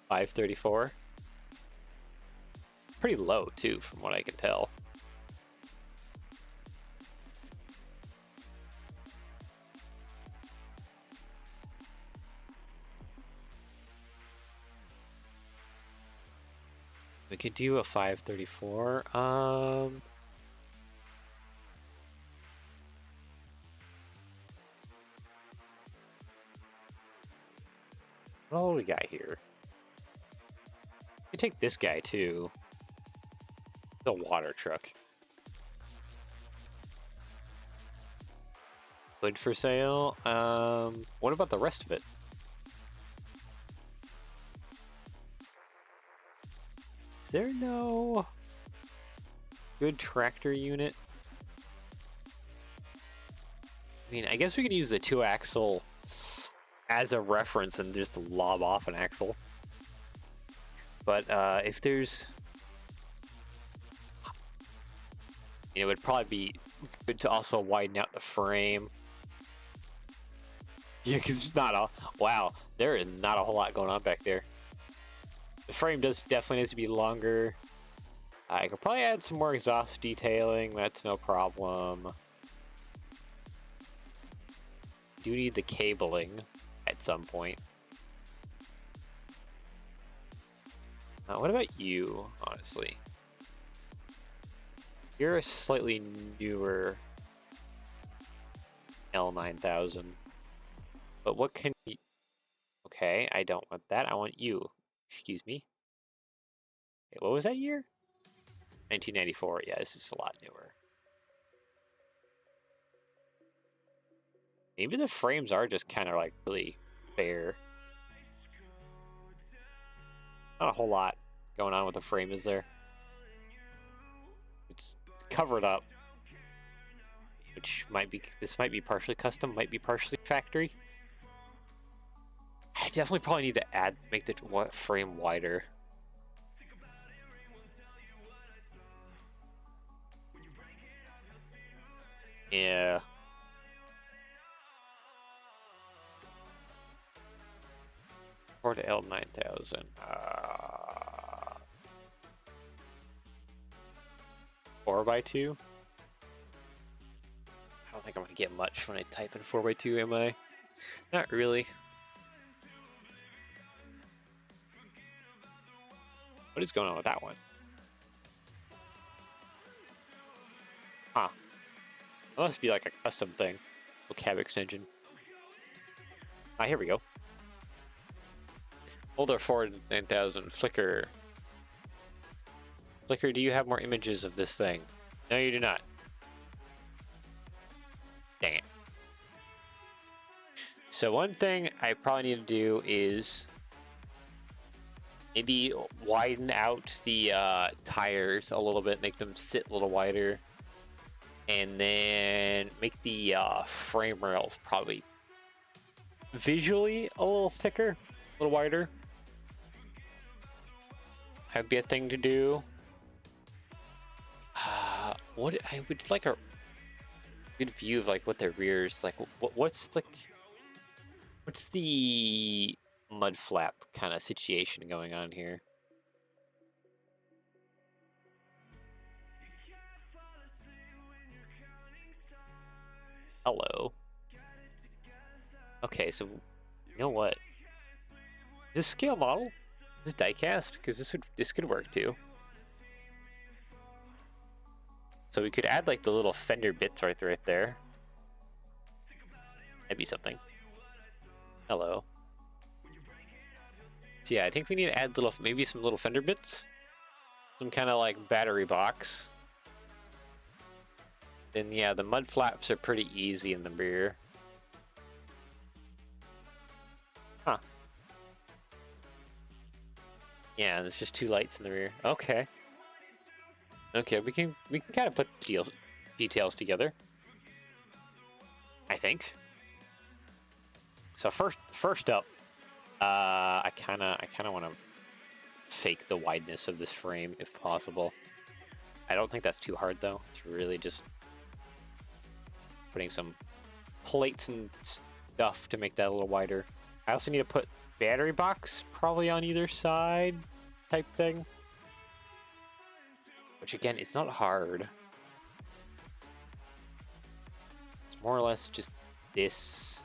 534. Pretty low too, from what I can tell. could do a 534. What do we got here? We take this guy too. The water truck. Good for sale. What about the rest of it? Is there no good tractor unit? I mean, I guess we could use the 2-axle as a reference and just lob off an axle. But if there's... it would probably be good to also widen out the frame. Yeah, because there's not a... Wow, there is not a whole lot going on back there. The frame definitely needs to be longer. I could probably add some more exhaust detailing. That's no problem. Do need the cabling at some point. What about you, honestly? You're a slightly newer L9000. But what can you... Okay, I don't want that. I want you. Excuse me. Wait, what was that year? 1994. Yeah, this is a lot newer. Maybe the frames are just kind of like really bare. Not a whole lot going on with the frame, is there? It's covered up. Which might be... This might be partially custom, might be partially factory. I definitely probably need to make the frame wider. Yeah. Or to L9000. 4x2? I don't think I'm gonna get much when I type in 4x2, am I? Not really. What is going on with that one? Huh. That must be like a custom thing. A cab extension. Ah, here we go. Older Ford 9000 Flickr. Flickr, do you have more images of this thing? No, you do not. Dang it. So one thing I probably need to do is maybe widen out the tires a little bit, make them sit a little wider, and then make the frame rails probably visually a little thicker, a little wider. That'd be a thing to do. What I would like a good view of like what the rears like. What's the mud flap kind of situation going on here? Hello. Okay, so you know what? Is this scale model? Is this diecast? Because this could work too. So we could add like the little fender bits right there. That'd be something. Hello. So yeah, I think we need to add maybe some little fender bits. Some kind of like battery box. Then yeah, the mud flaps are pretty easy in the rear. Huh. Yeah, there's just 2 lights in the rear. Okay. Okay, we can kind of put details together. I think. So first up, I kind of want to fake the wideness of this frame if possible. I don't think that's too hard though. It's really just putting some plates and stuff to make that a little wider. I also need to put battery box probably on either side type thing. Which again, it's not hard. It's more or less just this,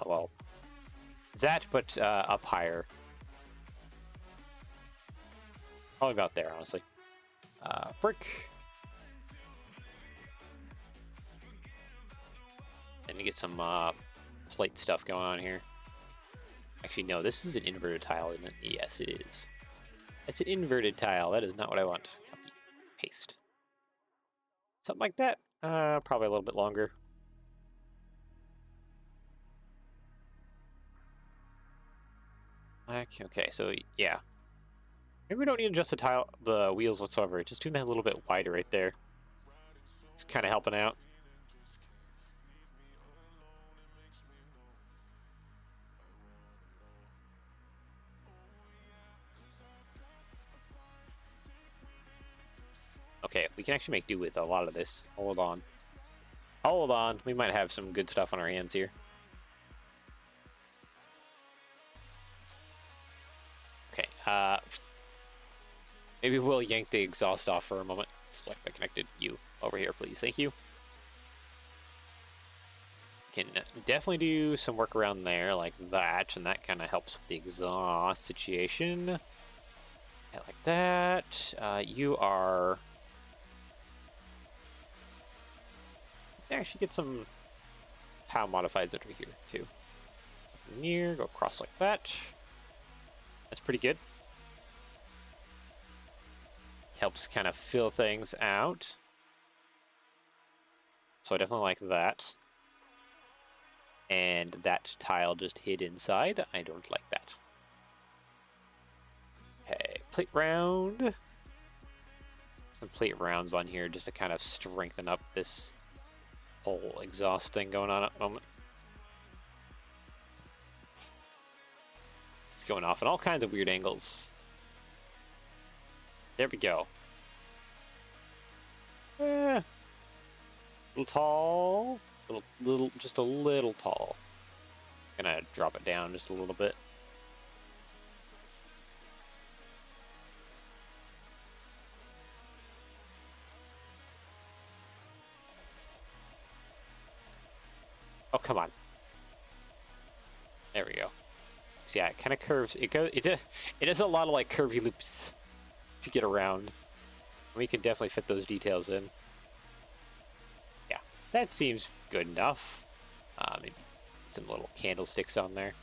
well, that, but up higher. Probably about there, honestly. Brick. And to get some plate stuff going on here. Actually, no, this is an inverted tile, isn't it? Yes, it is. It's an inverted tile. That is not what I want. Copy, paste. Something like that. Probably a little bit longer. Okay, so yeah. Maybe we don't need to adjust the wheels whatsoever. Just doing that a little bit wider right there. It's kind of helping out. Okay, we can actually make do with a lot of this. Hold on. Hold on. We might have some good stuff on our hands here. Okay, maybe we'll yank the exhaust off for a moment. Select my connected you over here, please. Thank you. Can definitely do some work around there like that, and that kind of helps with the exhaust situation. Yeah, like that. You are... actually get some POW modifieds over here, too. Near, go across like that. That's pretty good. Helps kind of fill things out. So I definitely like that. And that tile just hid inside. I don't like that. Okay, plate round. Some plate rounds on here just to kind of strengthen up this whole exhaust thing going on at the moment. It's going off in all kinds of weird angles. There we go. A little tall. Just a little tall. Gonna drop it down just a little bit. Oh, come on. There we go. So yeah, it kind of curves. It does a lot of like curvy loops to get around. We can definitely fit those details in. Yeah, that seems good enough. Maybe some little candlesticks on there.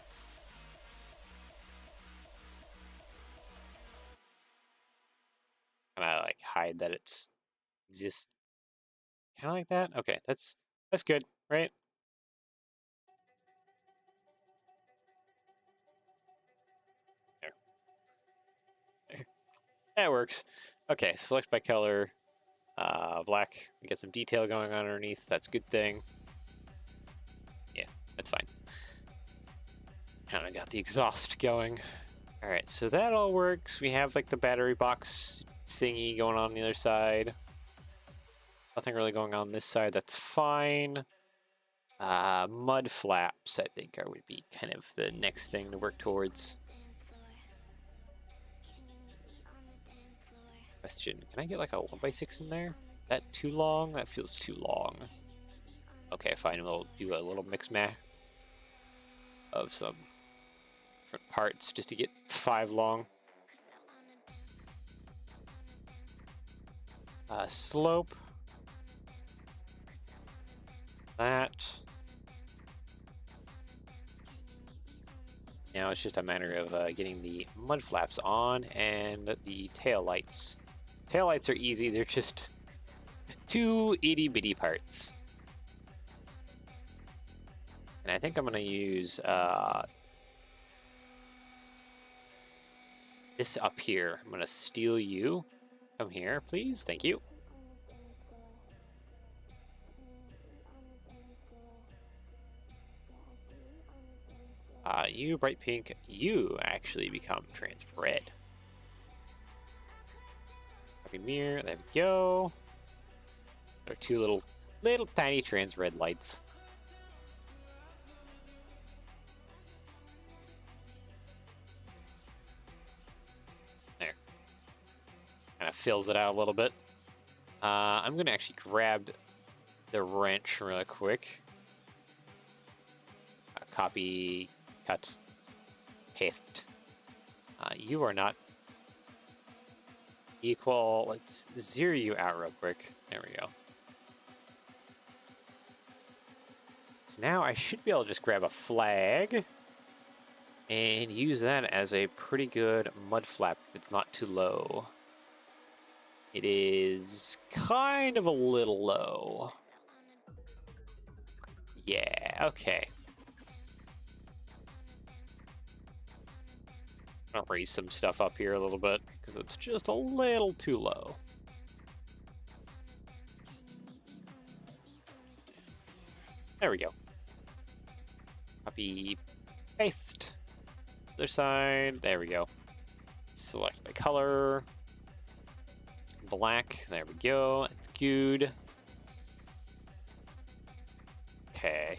Kind of like hide that it's just kind of like that. Okay, that's good, right? There. That works. Okay, select by color. Black. We get some detail going on underneath. That's a good thing. Yeah, that's fine. Kind of got the exhaust going. All right, so that all works. We have like the battery box thingy going on the other side. Nothing really going on this side. That's fine. Mud flaps, I think, would be kind of the next thing to work towards. Question, can I get like a 1x6 in there? Is that too long? That feels too long. Okay, fine, we'll do a little mix match of some different parts just to get 5 long. Slope. That. Now it's just a matter of getting the mud flaps on and the tail lights. Tail lights are easy, they're just 2 itty bitty parts. And I think I'm gonna use this up here. I'm gonna steal you. Come here, please. Thank you. You bright pink, you actually become trans red. Copy mirror, there we go. There are 2 little tiny trans red lights. There. Kind of fills it out a little bit. I'm gonna actually grab the wrench real quick. Copy, cut, paste. You are not equal. Let's zero you out real quick. There we go. So now I should be able to just grab a flag and use that as a pretty good mud flap if it's not too low. It is kind of a little low. Yeah, okay. I'll raise some stuff up here a little bit because it's just a little too low. There we go. Copy, paste. Other side, there we go. Select my color. Black, there we go. It's good. Okay.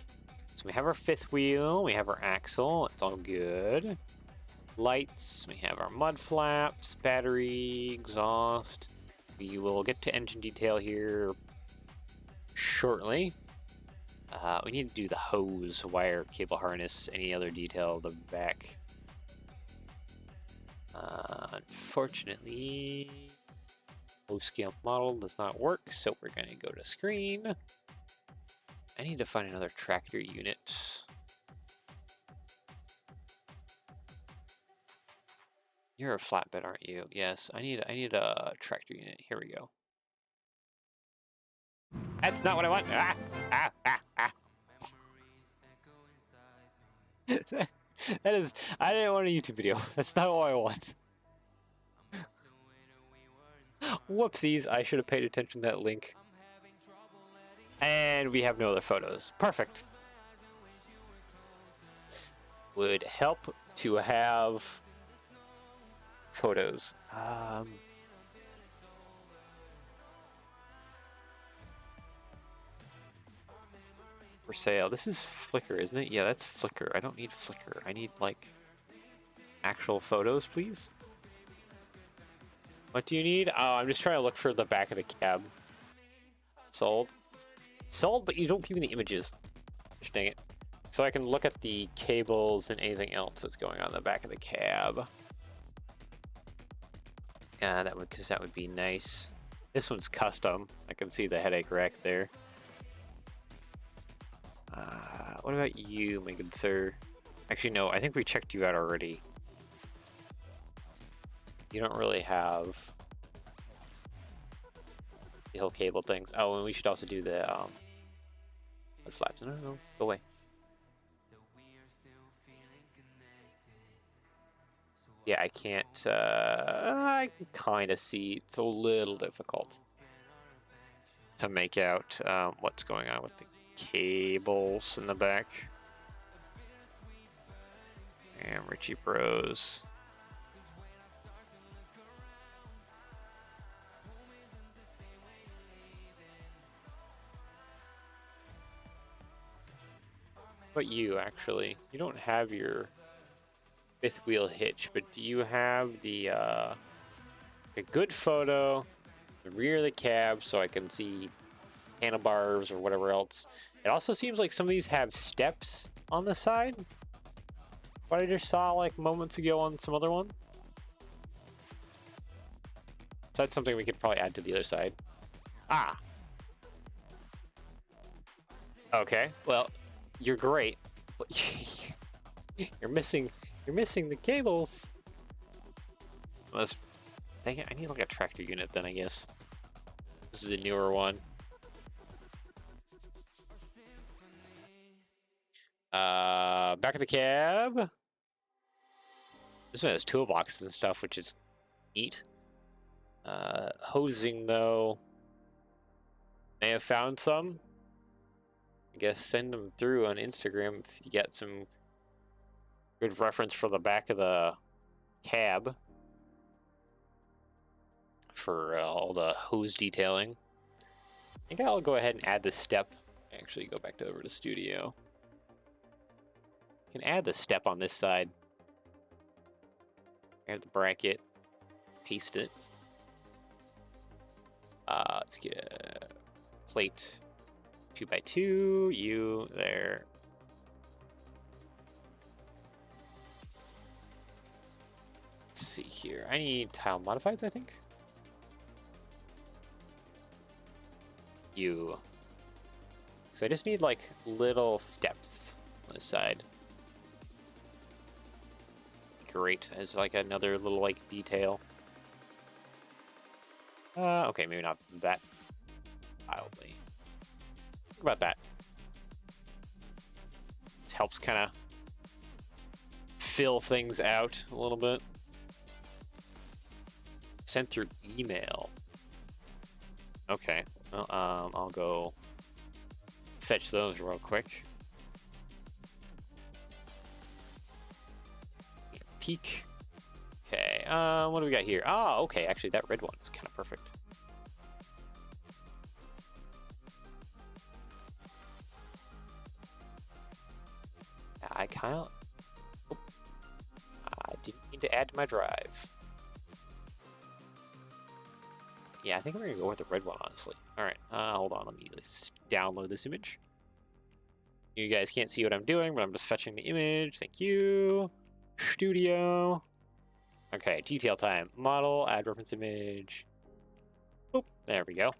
So we have our fifth wheel, we have our axle, it's all good. Lights, we have our mud flaps, battery, exhaust. We will get to engine detail here shortly. We need to do the hose, wire, cable harness, any other detail of the back. Unfortunately, low scale model does not work, so we're going to go to screen. I need to find another tractor unit. You're a flatbed, aren't you? Yes, I need a tractor unit. Here we go. That's not what I want. Ah, ah, ah, ah. That is, I didn't want a YouTube video. That's not what I want. Whoopsies, I should have paid attention to that link. And we have no other photos. Perfect. Would help to have photos. For sale. This is Flickr, isn't it? Yeah, that's Flickr. I don't need Flickr. I need, like, actual photos, please. What do you need? Oh, I'm just trying to look for the back of the cab. Sold. Sold, but you don't give me the images. Gosh, dang it. So I can look at the cables and anything else that's going on in the back of the cab. Because that would be nice. This one's custom. I can see the headache rack there. What about you, my good sir? Actually, no, I think we checked you out already. You don't really have the whole cable things. Oh, and we should also do the flaps. No, go away. Yeah, I can't. I can kind of see. It's a little difficult to make out what's going on with the cables in the back. And Richie Bros. But you, actually, you don't have your fifth wheel hitch, but do you have the a good photo, the rear of the cab, so I can see handlebars or whatever else? It also seems like some of these have steps on the side. What I just saw like moments ago on some other one. So that's something we could probably add to the other side. Ah. Okay. Well, you're great. You're missing the cables. Dang it, I need like a tractor unit then, I guess. This is a newer one. Back of the cab. This one has toolboxes and stuff, which is neat. Hosing though. May have found some. I guess send them through on Instagram if you get some good reference for the back of the cab for all the hose detailing. I think I'll go ahead and add the step. Actually, go back over to Studio. Can add the step on this side. Add the bracket. Paste it. Let's get a plate 2x2. You there. Let's see here. I need tile modifieds, I think. you. So I just need like little steps on the side. Great, as like another little like detail. Okay, maybe not that wildly. Think about that. This helps kind of fill things out a little bit. Sent through email. Okay, well, I'll go fetch those real quick. Peek. Okay, what do we got here? Oh, okay, actually that red one is kind of perfect. I kind of... Oh, I didn't need to add to my drive. Yeah, I think I'm going to go with the red one, honestly. Alright, hold on, let me download this image. You guys can't see what I'm doing, but I'm just fetching the image. Thank you. Studio. Okay, detail time. Model, add reference image. Boop, there we go.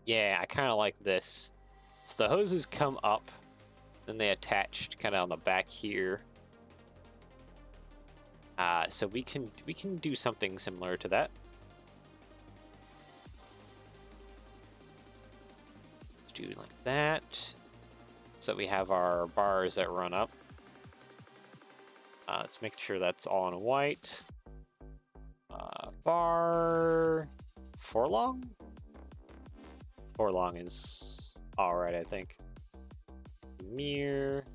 Yeah, I kind of like this. So the hoses come up, then they attach kind of on the back here. So we can do something similar to that. Let's do like that. So we have our bars that run up. Let's make sure that's all in white. Bar 4 long? 4 long is all right, I think. Mirror.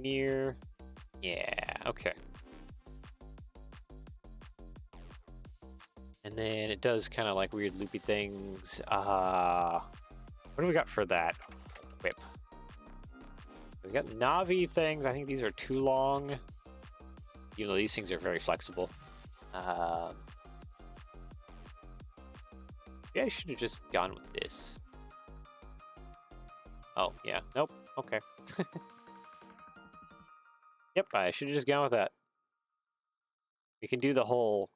Mirror. Yeah, okay. And then it does kind of like weird loopy things. What do we got for that? Whip. We got Navi things. I think these are too long. Even though these things are very flexible. Yeah, I should have just gone with this. Oh, yeah. Nope. Okay. Yep, I should have just gone with that. You can do the whole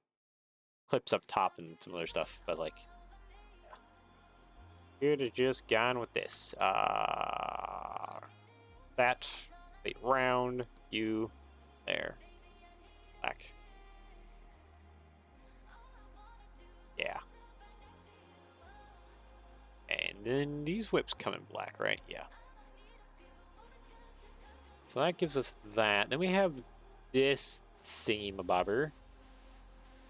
clips up top and some other stuff, but like, yeah. Should have just gone with this. That, wait, round, you, there, black. Yeah. And then these whips come in black, right? Yeah. So that gives us that. Then we have this theme-a-bobber.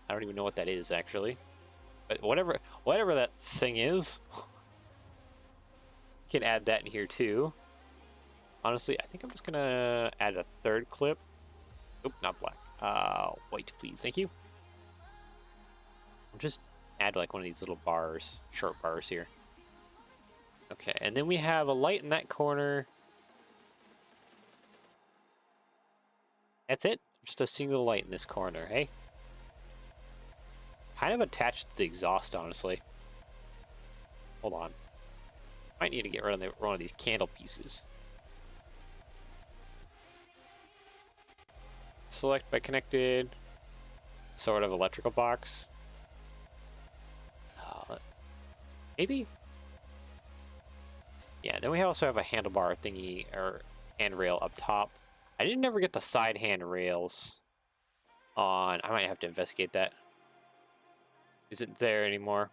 I don't even know what that is, actually. But whatever that thing is, you can add that in here, too. Honestly, I think I'm just going to add a third clip. Oop, not black. White, please. Thank you. I'll just add, like, one of these little bars, short bars here. Okay, and then we have a light in that corner. That's it. Just a single light in this corner, hey? Kind of attached to the exhaust, honestly. Hold on. Might need to get rid of one of these candle pieces. Select by connected. Sort of electrical box. Maybe? Yeah, then we also have a handlebar thingy, or handrail up top. I didn't ever get the side handrails on. I might have to investigate that. Is it there anymore?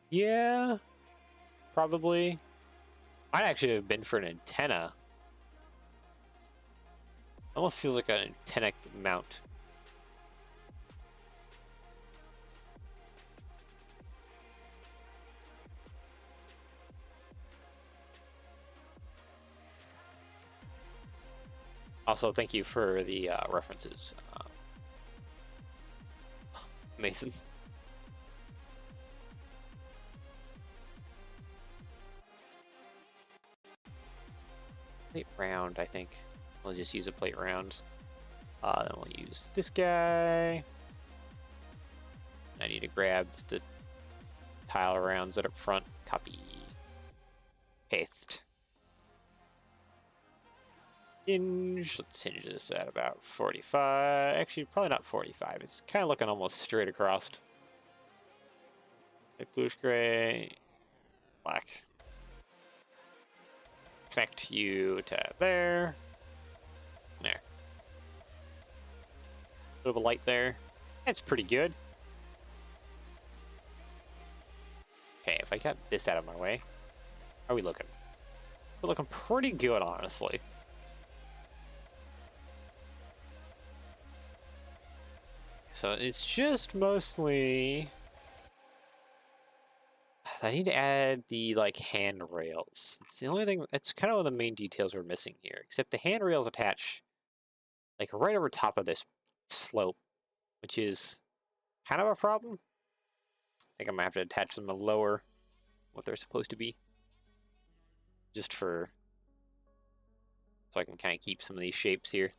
Yeah, probably. Might actually have been for an antenna. Almost feels like an antenna mount. Also, thank you for the references, Mason. Plate round, I think. We'll just use a plate round. Then we'll use this guy. I need to grab the tile rounds that are up front. Copy. Paste. hinge. Let's hinge this at about 45. Actually, probably not 45. It's kind of looking almost straight across. Like bluish gray, black. Connect you to there. There. Bit of a light there. That's pretty good. Okay, if I got this out of my way, how are we looking? We're looking pretty good, honestly. So it's just mostly... I need to add the, like, handrails. It's the only thing... It's kind of one of the main details we're missing here. Except the handrails attach, like, right over top of this slope, which is kind of a problem. I think I'm gonna have to attach them to lower what they're supposed to be. Just for... so I can kind of keep some of these shapes here.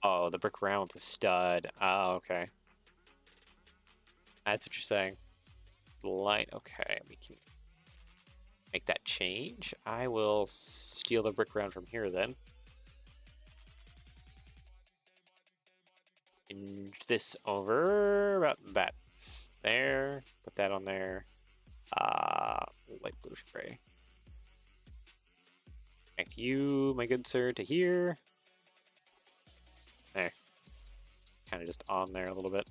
Oh, the brick round with the stud. Oh, okay. That's what you're saying. Light. Okay, we can make that change. I will steal the brick round from here then. Hinge this over about that there. Put that on there. Light bluish gray. Connect you, my good sir, to here. There. Kind of just on there a little bit.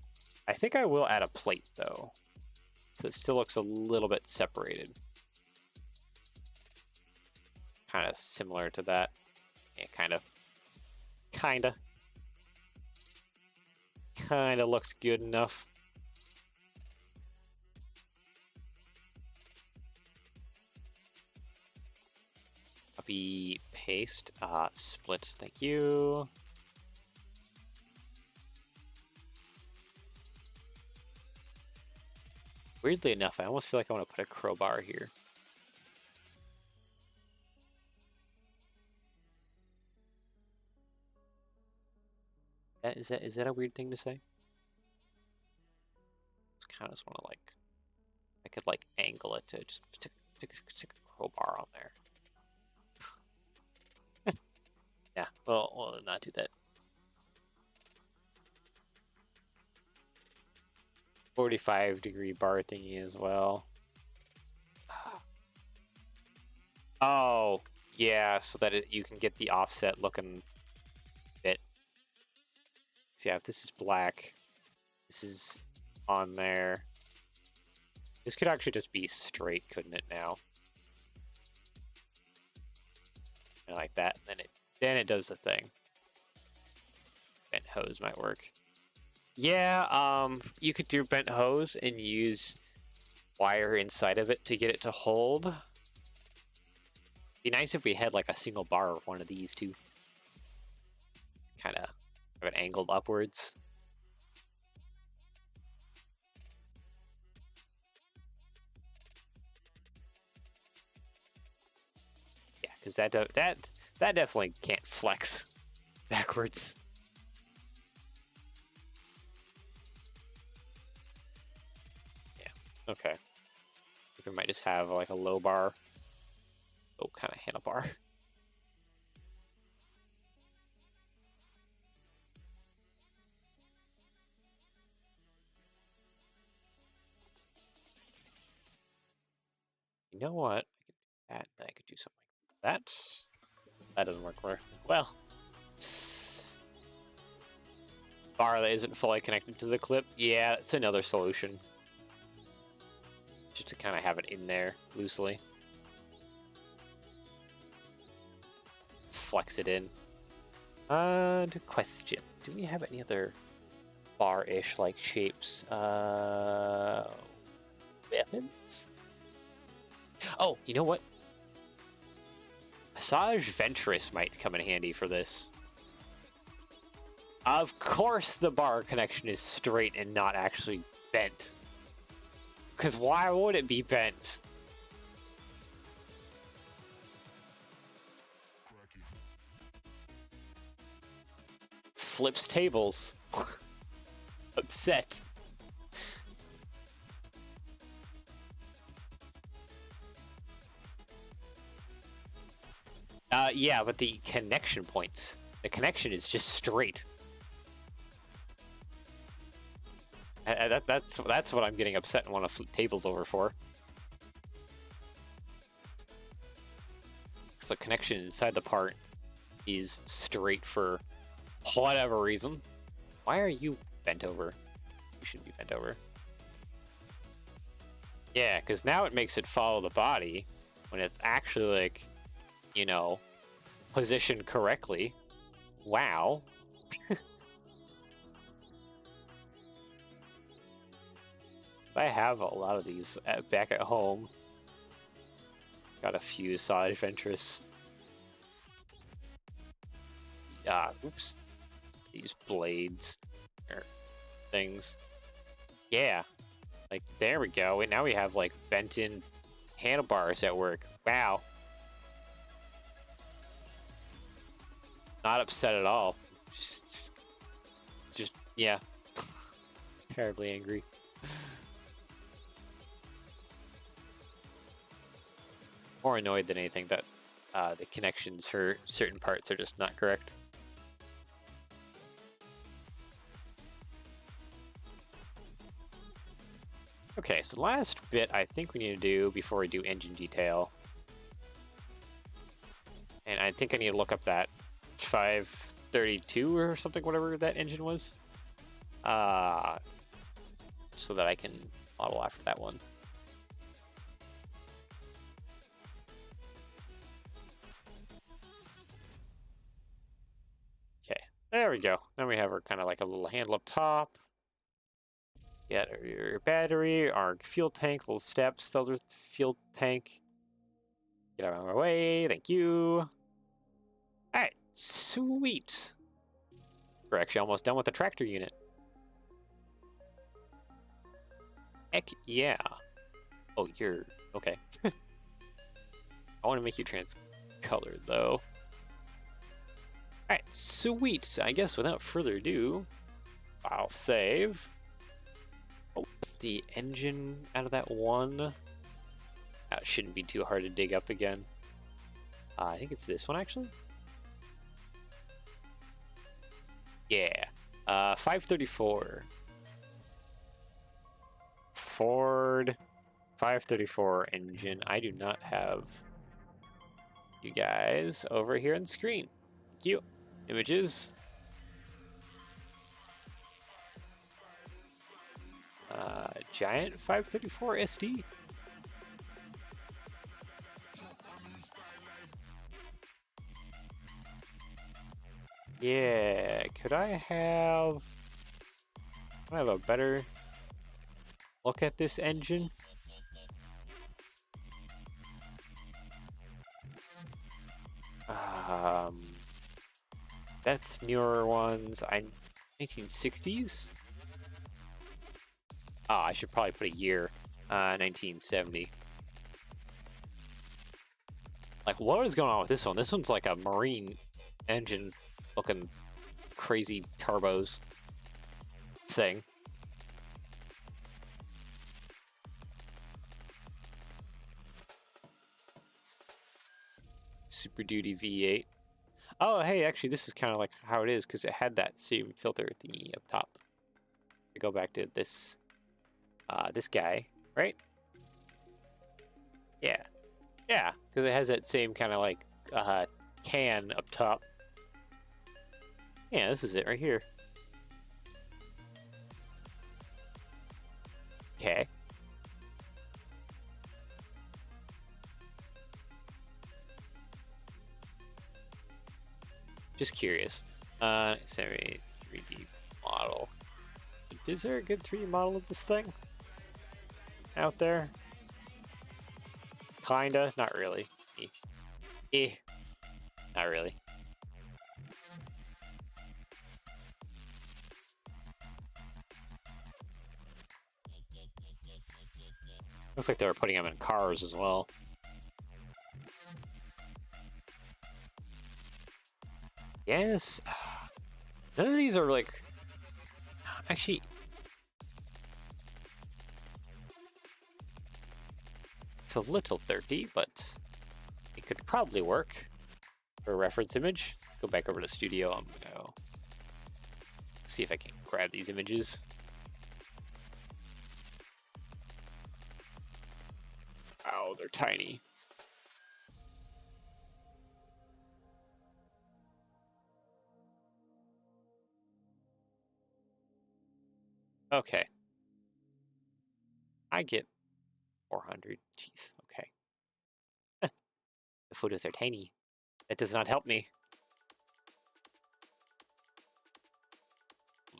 I think I will add a plate though. So it still looks a little bit separated. Kind of similar to that. Yeah, kind of. Kind of looks good enough. Copy, paste, split, thank you. Weirdly enough, I almost feel like I want to put a crowbar here. Is that a weird thing to say? Just kind of just want to, like, I could like angle it to just stick a crowbar on there. Yeah, well, we'll not do that. 45-degree bar thingy as well. Oh, yeah, so that you can get the offset looking bit. So yeah, if this is black, this is on there. This could actually just be straight, couldn't it now? And like that, and then it does the thing. Bent hose might work. Yeah, you could do bent hose and use wire inside of it to get it to hold. Be nice if we had like a single bar of one of these too. Kind of have it angled upwards. Yeah, because that definitely can't flex backwards. Yeah. Okay. We might just have like a low bar. Oh, kind of handlebar. You know what? I could do something like that. That doesn't work very well. Bar that isn't fully connected to the clip. Yeah, that's another solution. Just to kind of have it in there loosely. Flex it in. Question. Do we have any other bar-ish like shapes? Weapons? Oh, you know what? Massage Ventress might come in handy for this. Of course the bar connection is straight and not actually bent. Because why would it be bent? flips tables. Upset. Yeah, but the connection points. The connection is just straight. That's what I'm getting upset and want to flip tables over for. Because the connection inside the part is straight for whatever reason. Why are you bent over? You shouldn't be bent over. Yeah, because now it makes it follow the body when it's actually like, you know, positioned correctly. Wow. I have a lot of these back at home. Got a few side adventures. Oops. These blades or things. Yeah. Like, there we go. And now we have, like, bent-in handlebars at work. Wow. Not upset at all. Just yeah. Terribly angry. More annoyed than anything that the connections for certain parts are just not correct. Okay, so the last bit I think we need to do before we do engine detail, and I think I need to look up that 532 or something, whatever that engine was, so that I can model after that one. Okay, there we go. Now we have our kind of like a little handle up top. Get your battery, our fuel tank, little steps, still with fuel tank. Get out of my way, thank you. Alright, sweet. We're actually almost done with the tractor unit. Heck yeah. Oh, you're okay. I want to make you trans-colored though. Alright, sweet. I guess without further ado, I'll save. What's the engine out of that one? That shouldn't be too hard to dig up again. I think it's this one actually. Yeah. 534. Ford 534 engine. I do not have you guys over here on the screen. Thank you. Images. Giant 534 SD. Yeah, could I have a better look at this engine? That's newer ones. 1960s? Ah, I should probably put a year. 1970. Like, what is going on with this one? This one's like a marine engine looking crazy turbos thing. Super Duty V8. Oh, hey, actually, this is kind of like how it is because it had that same filter thingy up top. I go back to this, this guy, right? Yeah, yeah, because it has that same kind of like can up top. Yeah, this is it right here. Okay. Just curious. 3D model. Is there a good 3D model of this thing out there? Kinda, not really. Not really. Looks like they were putting them in cars as well. Yes. None of these are like... Actually... It's a little dirty, but it could probably work for a reference image. Go back over to Studio. I'm gonna see if I can grab these images. Oh, they're tiny. Okay. I get 400. Jeez, okay. The photos are tiny. That does not help me.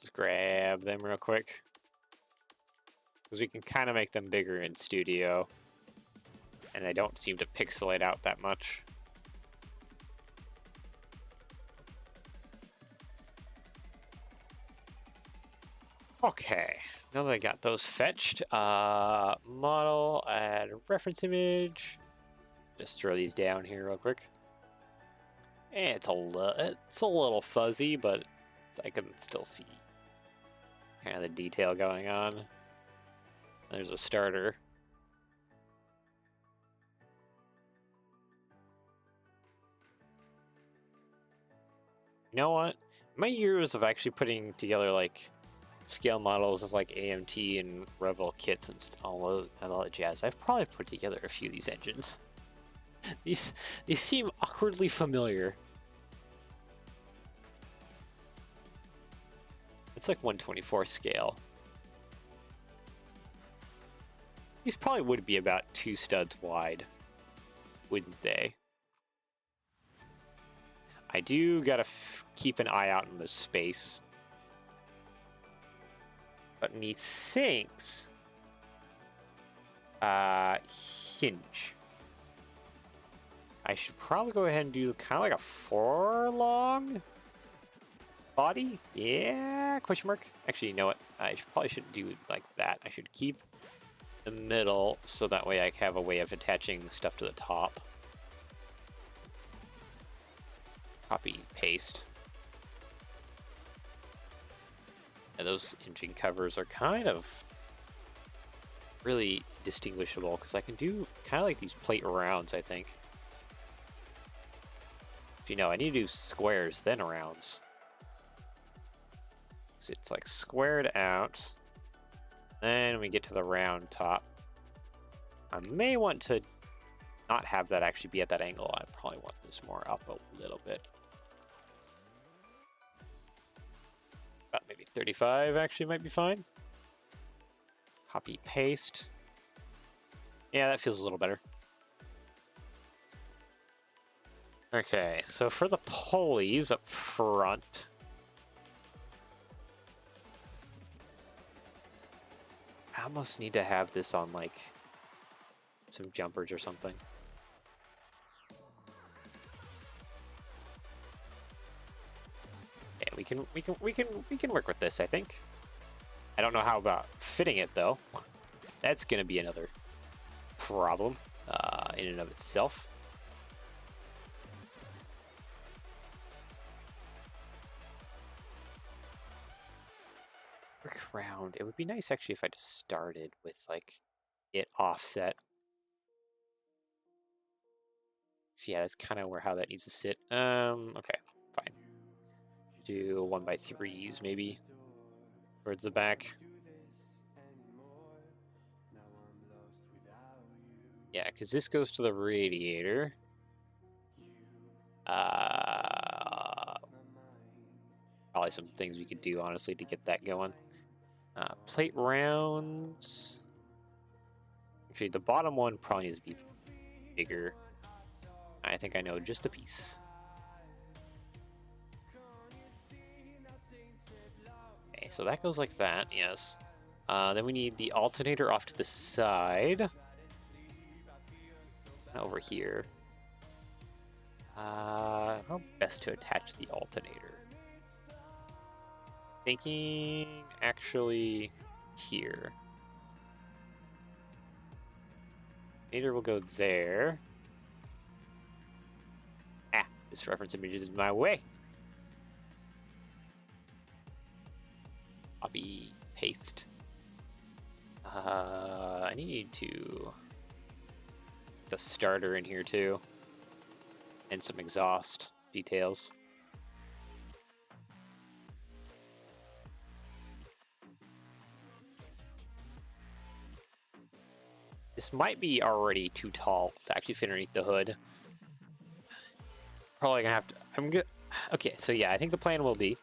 Just grab them real quick. Because we can kind of make them bigger in Studio. And they don't seem to pixelate out that much. Okay, now that I got those fetched, model, add a reference image. Just throw these down here real quick. And it's a little fuzzy, but I can still see kind of the detail going on. There's a starter. You know what? My years of actually putting together like scale models of like AMT and Revel kits and all that jazz, I've probably put together a few of these engines. These seem awkwardly familiar. It's like 1/24 scale. These probably would be about 2 studs wide, wouldn't they? I do gotta keep an eye out in the space. But methinks hinge. I should probably go ahead and do kind of like a 4-long body. Yeah, question mark. Actually, you know what? I probably shouldn't do it like that. I should keep the middle so that way I have a way of attaching stuff to the top. Copy, paste. And those engine covers are kind of really distinguishable because I can do kind of like these plate rounds, I think. You know, I need to do squares, then rounds. So it's like squared out. Then we get to the round top. I may want to not have that actually be at that angle. I probably want this more up a little bit. About maybe 35 actually might be fine. Copy, paste. Yeah, that feels a little better. Okay, so for the pulleys up front, I almost need to have this on like some jumpers or something. Yeah, we can work with this, I think. I don't know how about fitting it though. That's gonna be another problem in and of itself. Work around. It would be nice actually if I just started with like it offset. So yeah, that's kind of how that needs to sit. Okay, fine. Do 1x3s maybe towards the back. Yeah, because this goes to the radiator. Probably some things we could do honestly to get that going. Plate rounds. Actually, the bottom one probably needs to be bigger. I think I know just a piece. Okay, so that goes like that, yes. Then we need the alternator off to the side. Over here. How best to attach the alternator? Thinking actually here. Alternator will go there. Ah, this reference image is in my way. Copy, paste. I need to get the starter in here too, and some exhaust details. This might be already too tall to actually fit underneath the hood. Probably gonna have to. I'm good. Okay, so yeah, I think the plan will be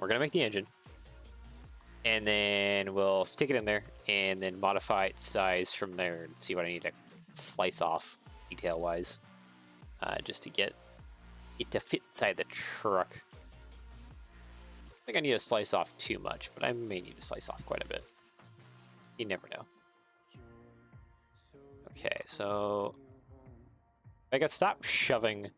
we're gonna make the engine, and then we'll stick it in there, and then modify its size from there and see what I need to slice off detail-wise, just to get it to fit inside the truck. I think I need to slice off too much, but I may need to slice off quite a bit. You never know. Okay, so I could stop shoving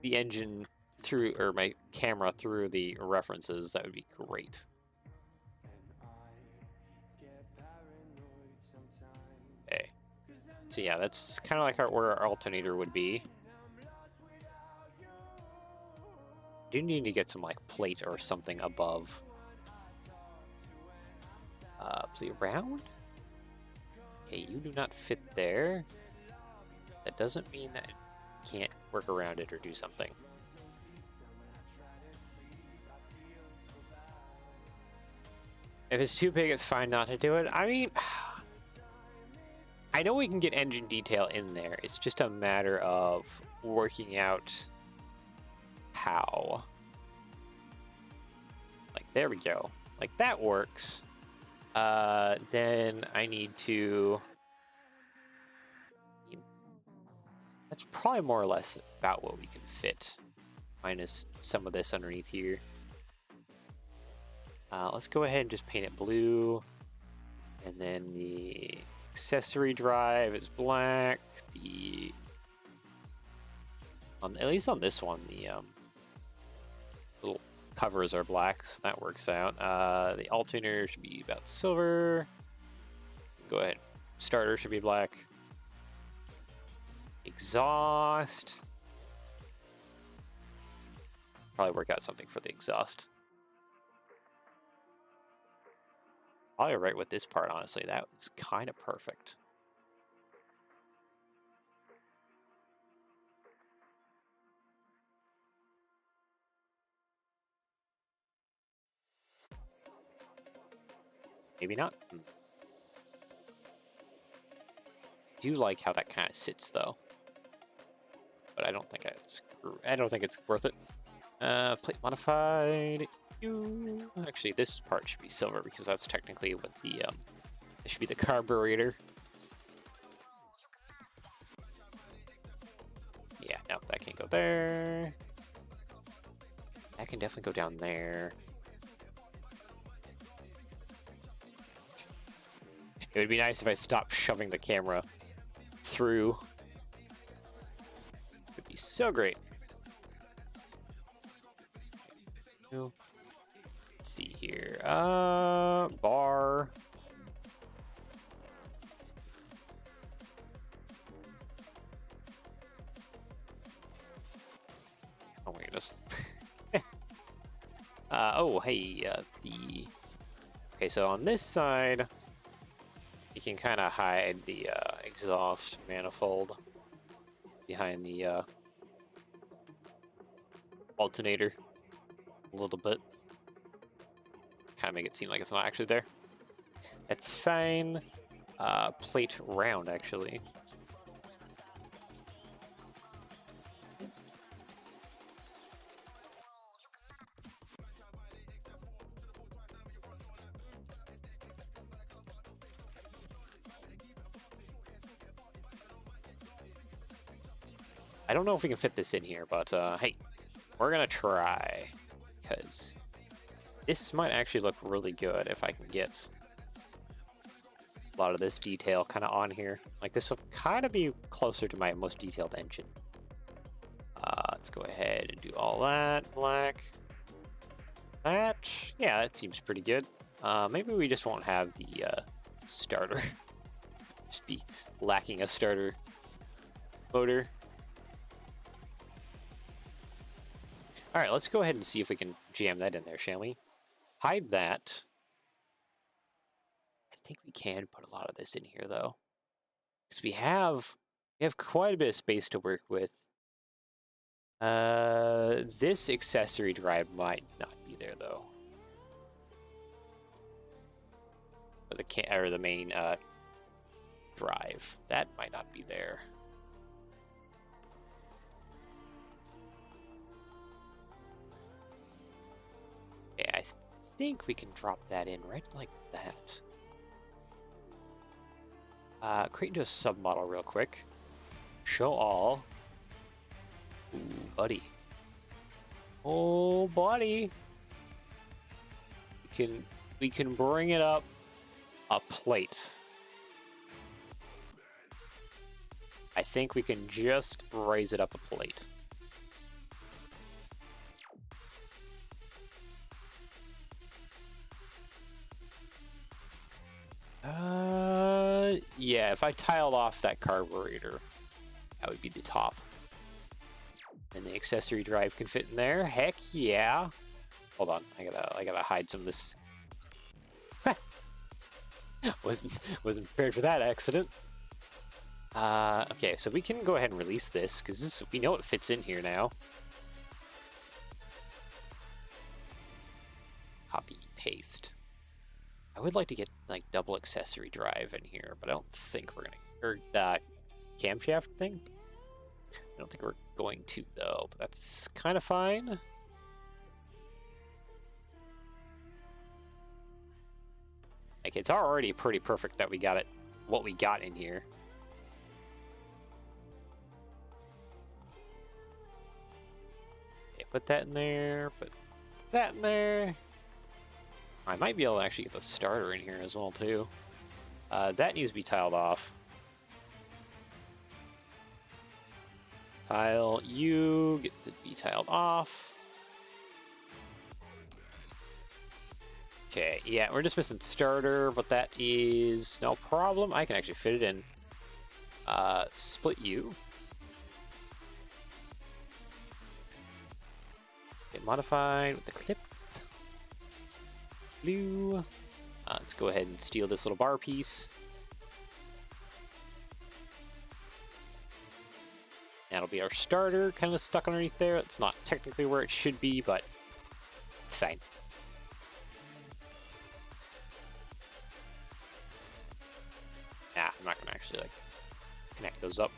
the engine through, or my camera through the references. That would be great. Okay, so yeah, that's kind of like where our alternator would be. Do need to get some like plate or something above. Plate around. Okay, you do not fit there. That doesn't mean that it can't work around it or do something. If it's too big, it's fine not to do it. I mean, I know we can get engine detail in there. It's just a matter of working out how. Like, there we go. Like, that works. Then I need to... That's probably more or less about what we can fit, minus some of this underneath here. Let's go ahead and just paint it blue. And then the accessory drive is black. The... at least on this one, the little covers are black, so that works out. The alternator should be about silver. Go ahead. Starter should be black. Exhaust. Probably work out something for the exhaust. Probably right with this part, honestly. That was kind of perfect. Maybe not. I do like how that kind of sits, though. But I don't think it's worth it. Plate modified. Actually, this part should be silver because that's technically what the it should be the carburetor. Yeah, no, that can't go there. That can definitely go down there. It would be nice if I stopped shoving the camera through. It would be so great. Let's see here. Bar. Oh my goodness. Oh, hey, okay, so on this side, you can kind of hide the exhaust manifold behind the alternator a little bit. Kind of make it seem like it's not actually there. That's fine. Plate round, actually. I don't know if we can fit this in here, but hey, we're gonna try, because this might actually look really good if I can get a lot of this detail kind of on here. Like, this will kind of be closer to my most detailed engine. Let's go ahead and do all that black. That, yeah, that seems pretty good. Maybe we just won't have the starter. Just be lacking a starter motor. All right, let's go ahead and see if we can jam that in there, shall we? hide that. I think we can put a lot of this in here though, because we have quite a bit of space to work with. This accessory drive might not be there though. Or the main drive, that might not be there. Okay, I think we can drop that in right like that. Create into a submodel real quick. Show all. Ooh, buddy. Oh, buddy. We can bring it up a plate. I think we can just raise it up a plate. Yeah, if I tiled off that carburetor, that would be the top. And the accessory drive can fit in there. Heck yeah. Hold on, I gotta hide some of this. wasn't prepared for that accident. Okay, so we can go ahead and release this because we know it fits in here now. Copy, paste. I would like to get like double accessory drive in here, but I don't think we're gonna. Or that camshaft thing. I don't think we're going to though, but that's kind of fine. Like it's already pretty perfect that we got it, what we got in here. Okay, put that in there, put that in there. I might be able to actually get the starter in here as well too. That needs to be tiled off. Tile you get to be tiled off. Okay, yeah, we're just missing starter, but that is no problem. I can actually fit it in. Split you. Get modified with the clips. Blue. Let's go ahead and steal this little bar piece. That'll be our starter, kind of stuck underneath there. It's not technically where it should be, but it's fine. Nah, I'm not gonna actually like connect those up.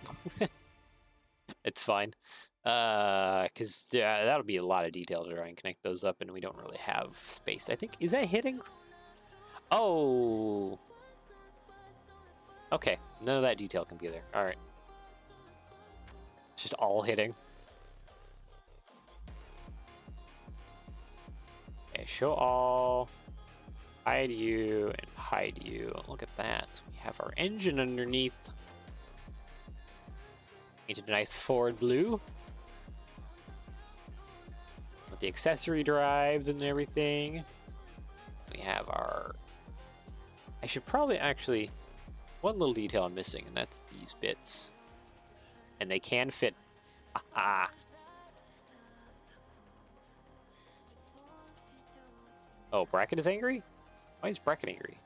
It's fine. Because that'll be a lot of detail to try and connect those up, and we don't really have space. I think, is that hitting? Oh. Okay, none of that detail can be there. All right. Just all hitting. Okay, show all. Hide you and hide you. Look at that. We have our engine underneath. Painted a nice forward blue. With the accessory drives and everything. We have our... I should probably actually... One little detail I'm missing, and that's these bits. And they can fit. Ah. Oh, Bracket is angry? Why is Bracket angry?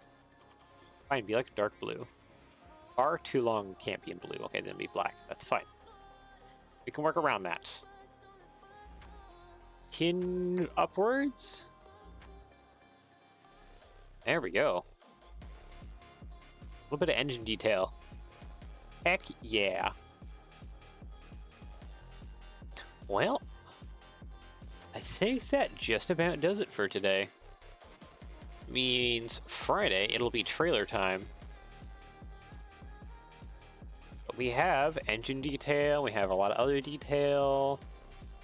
Fine, be like dark blue. Bar too long can't be in blue. Okay, then be black. That's fine. We can work around that. Pin upwards. There we go. A little bit of engine detail. Heck yeah. Well, I think that just about does it for today. Means Friday, it'll be trailer time. But we have engine detail, we have a lot of other detail.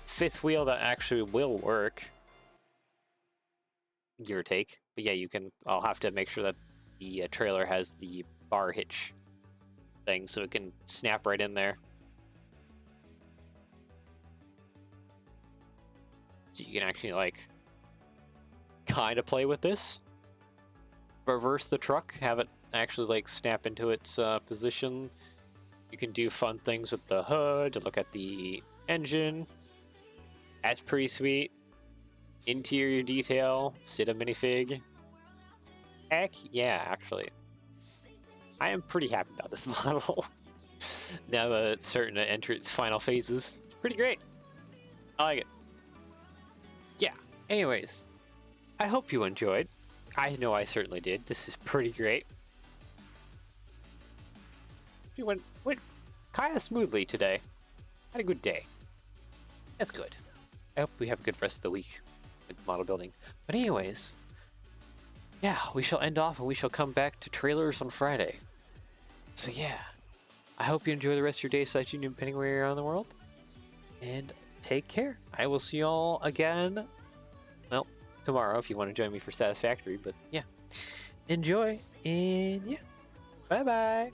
Fifth wheel that actually will work. Give or take. But yeah, you can, I'll have to make sure that the trailer has the bar hitch thing so it can snap right in there. So you can actually like kind of play with this. Reverse the truck, have it actually like snap into its position. You can do fun things with the hood to look at the engine. That's pretty sweet. Interior detail, sit a minifig. Heck yeah, actually. I am pretty happy about this model. Now that it's starting to enter its final phases. It's pretty great. I like it. Yeah, anyways, I hope you enjoyed. I know I certainly did. This is pretty great. We went kind of smoothly today. Had a good day. That's good. I hope we have a good rest of the week with model building. But anyways, yeah, we shall end off and we shall come back to trailers on Friday. So yeah, I hope you enjoy the rest of your day, Site Union, depending where you're around the world. And take care. I will see y'all again, well, tomorrow if you want to join me for Satisfactory. But yeah, enjoy, and yeah, bye-bye.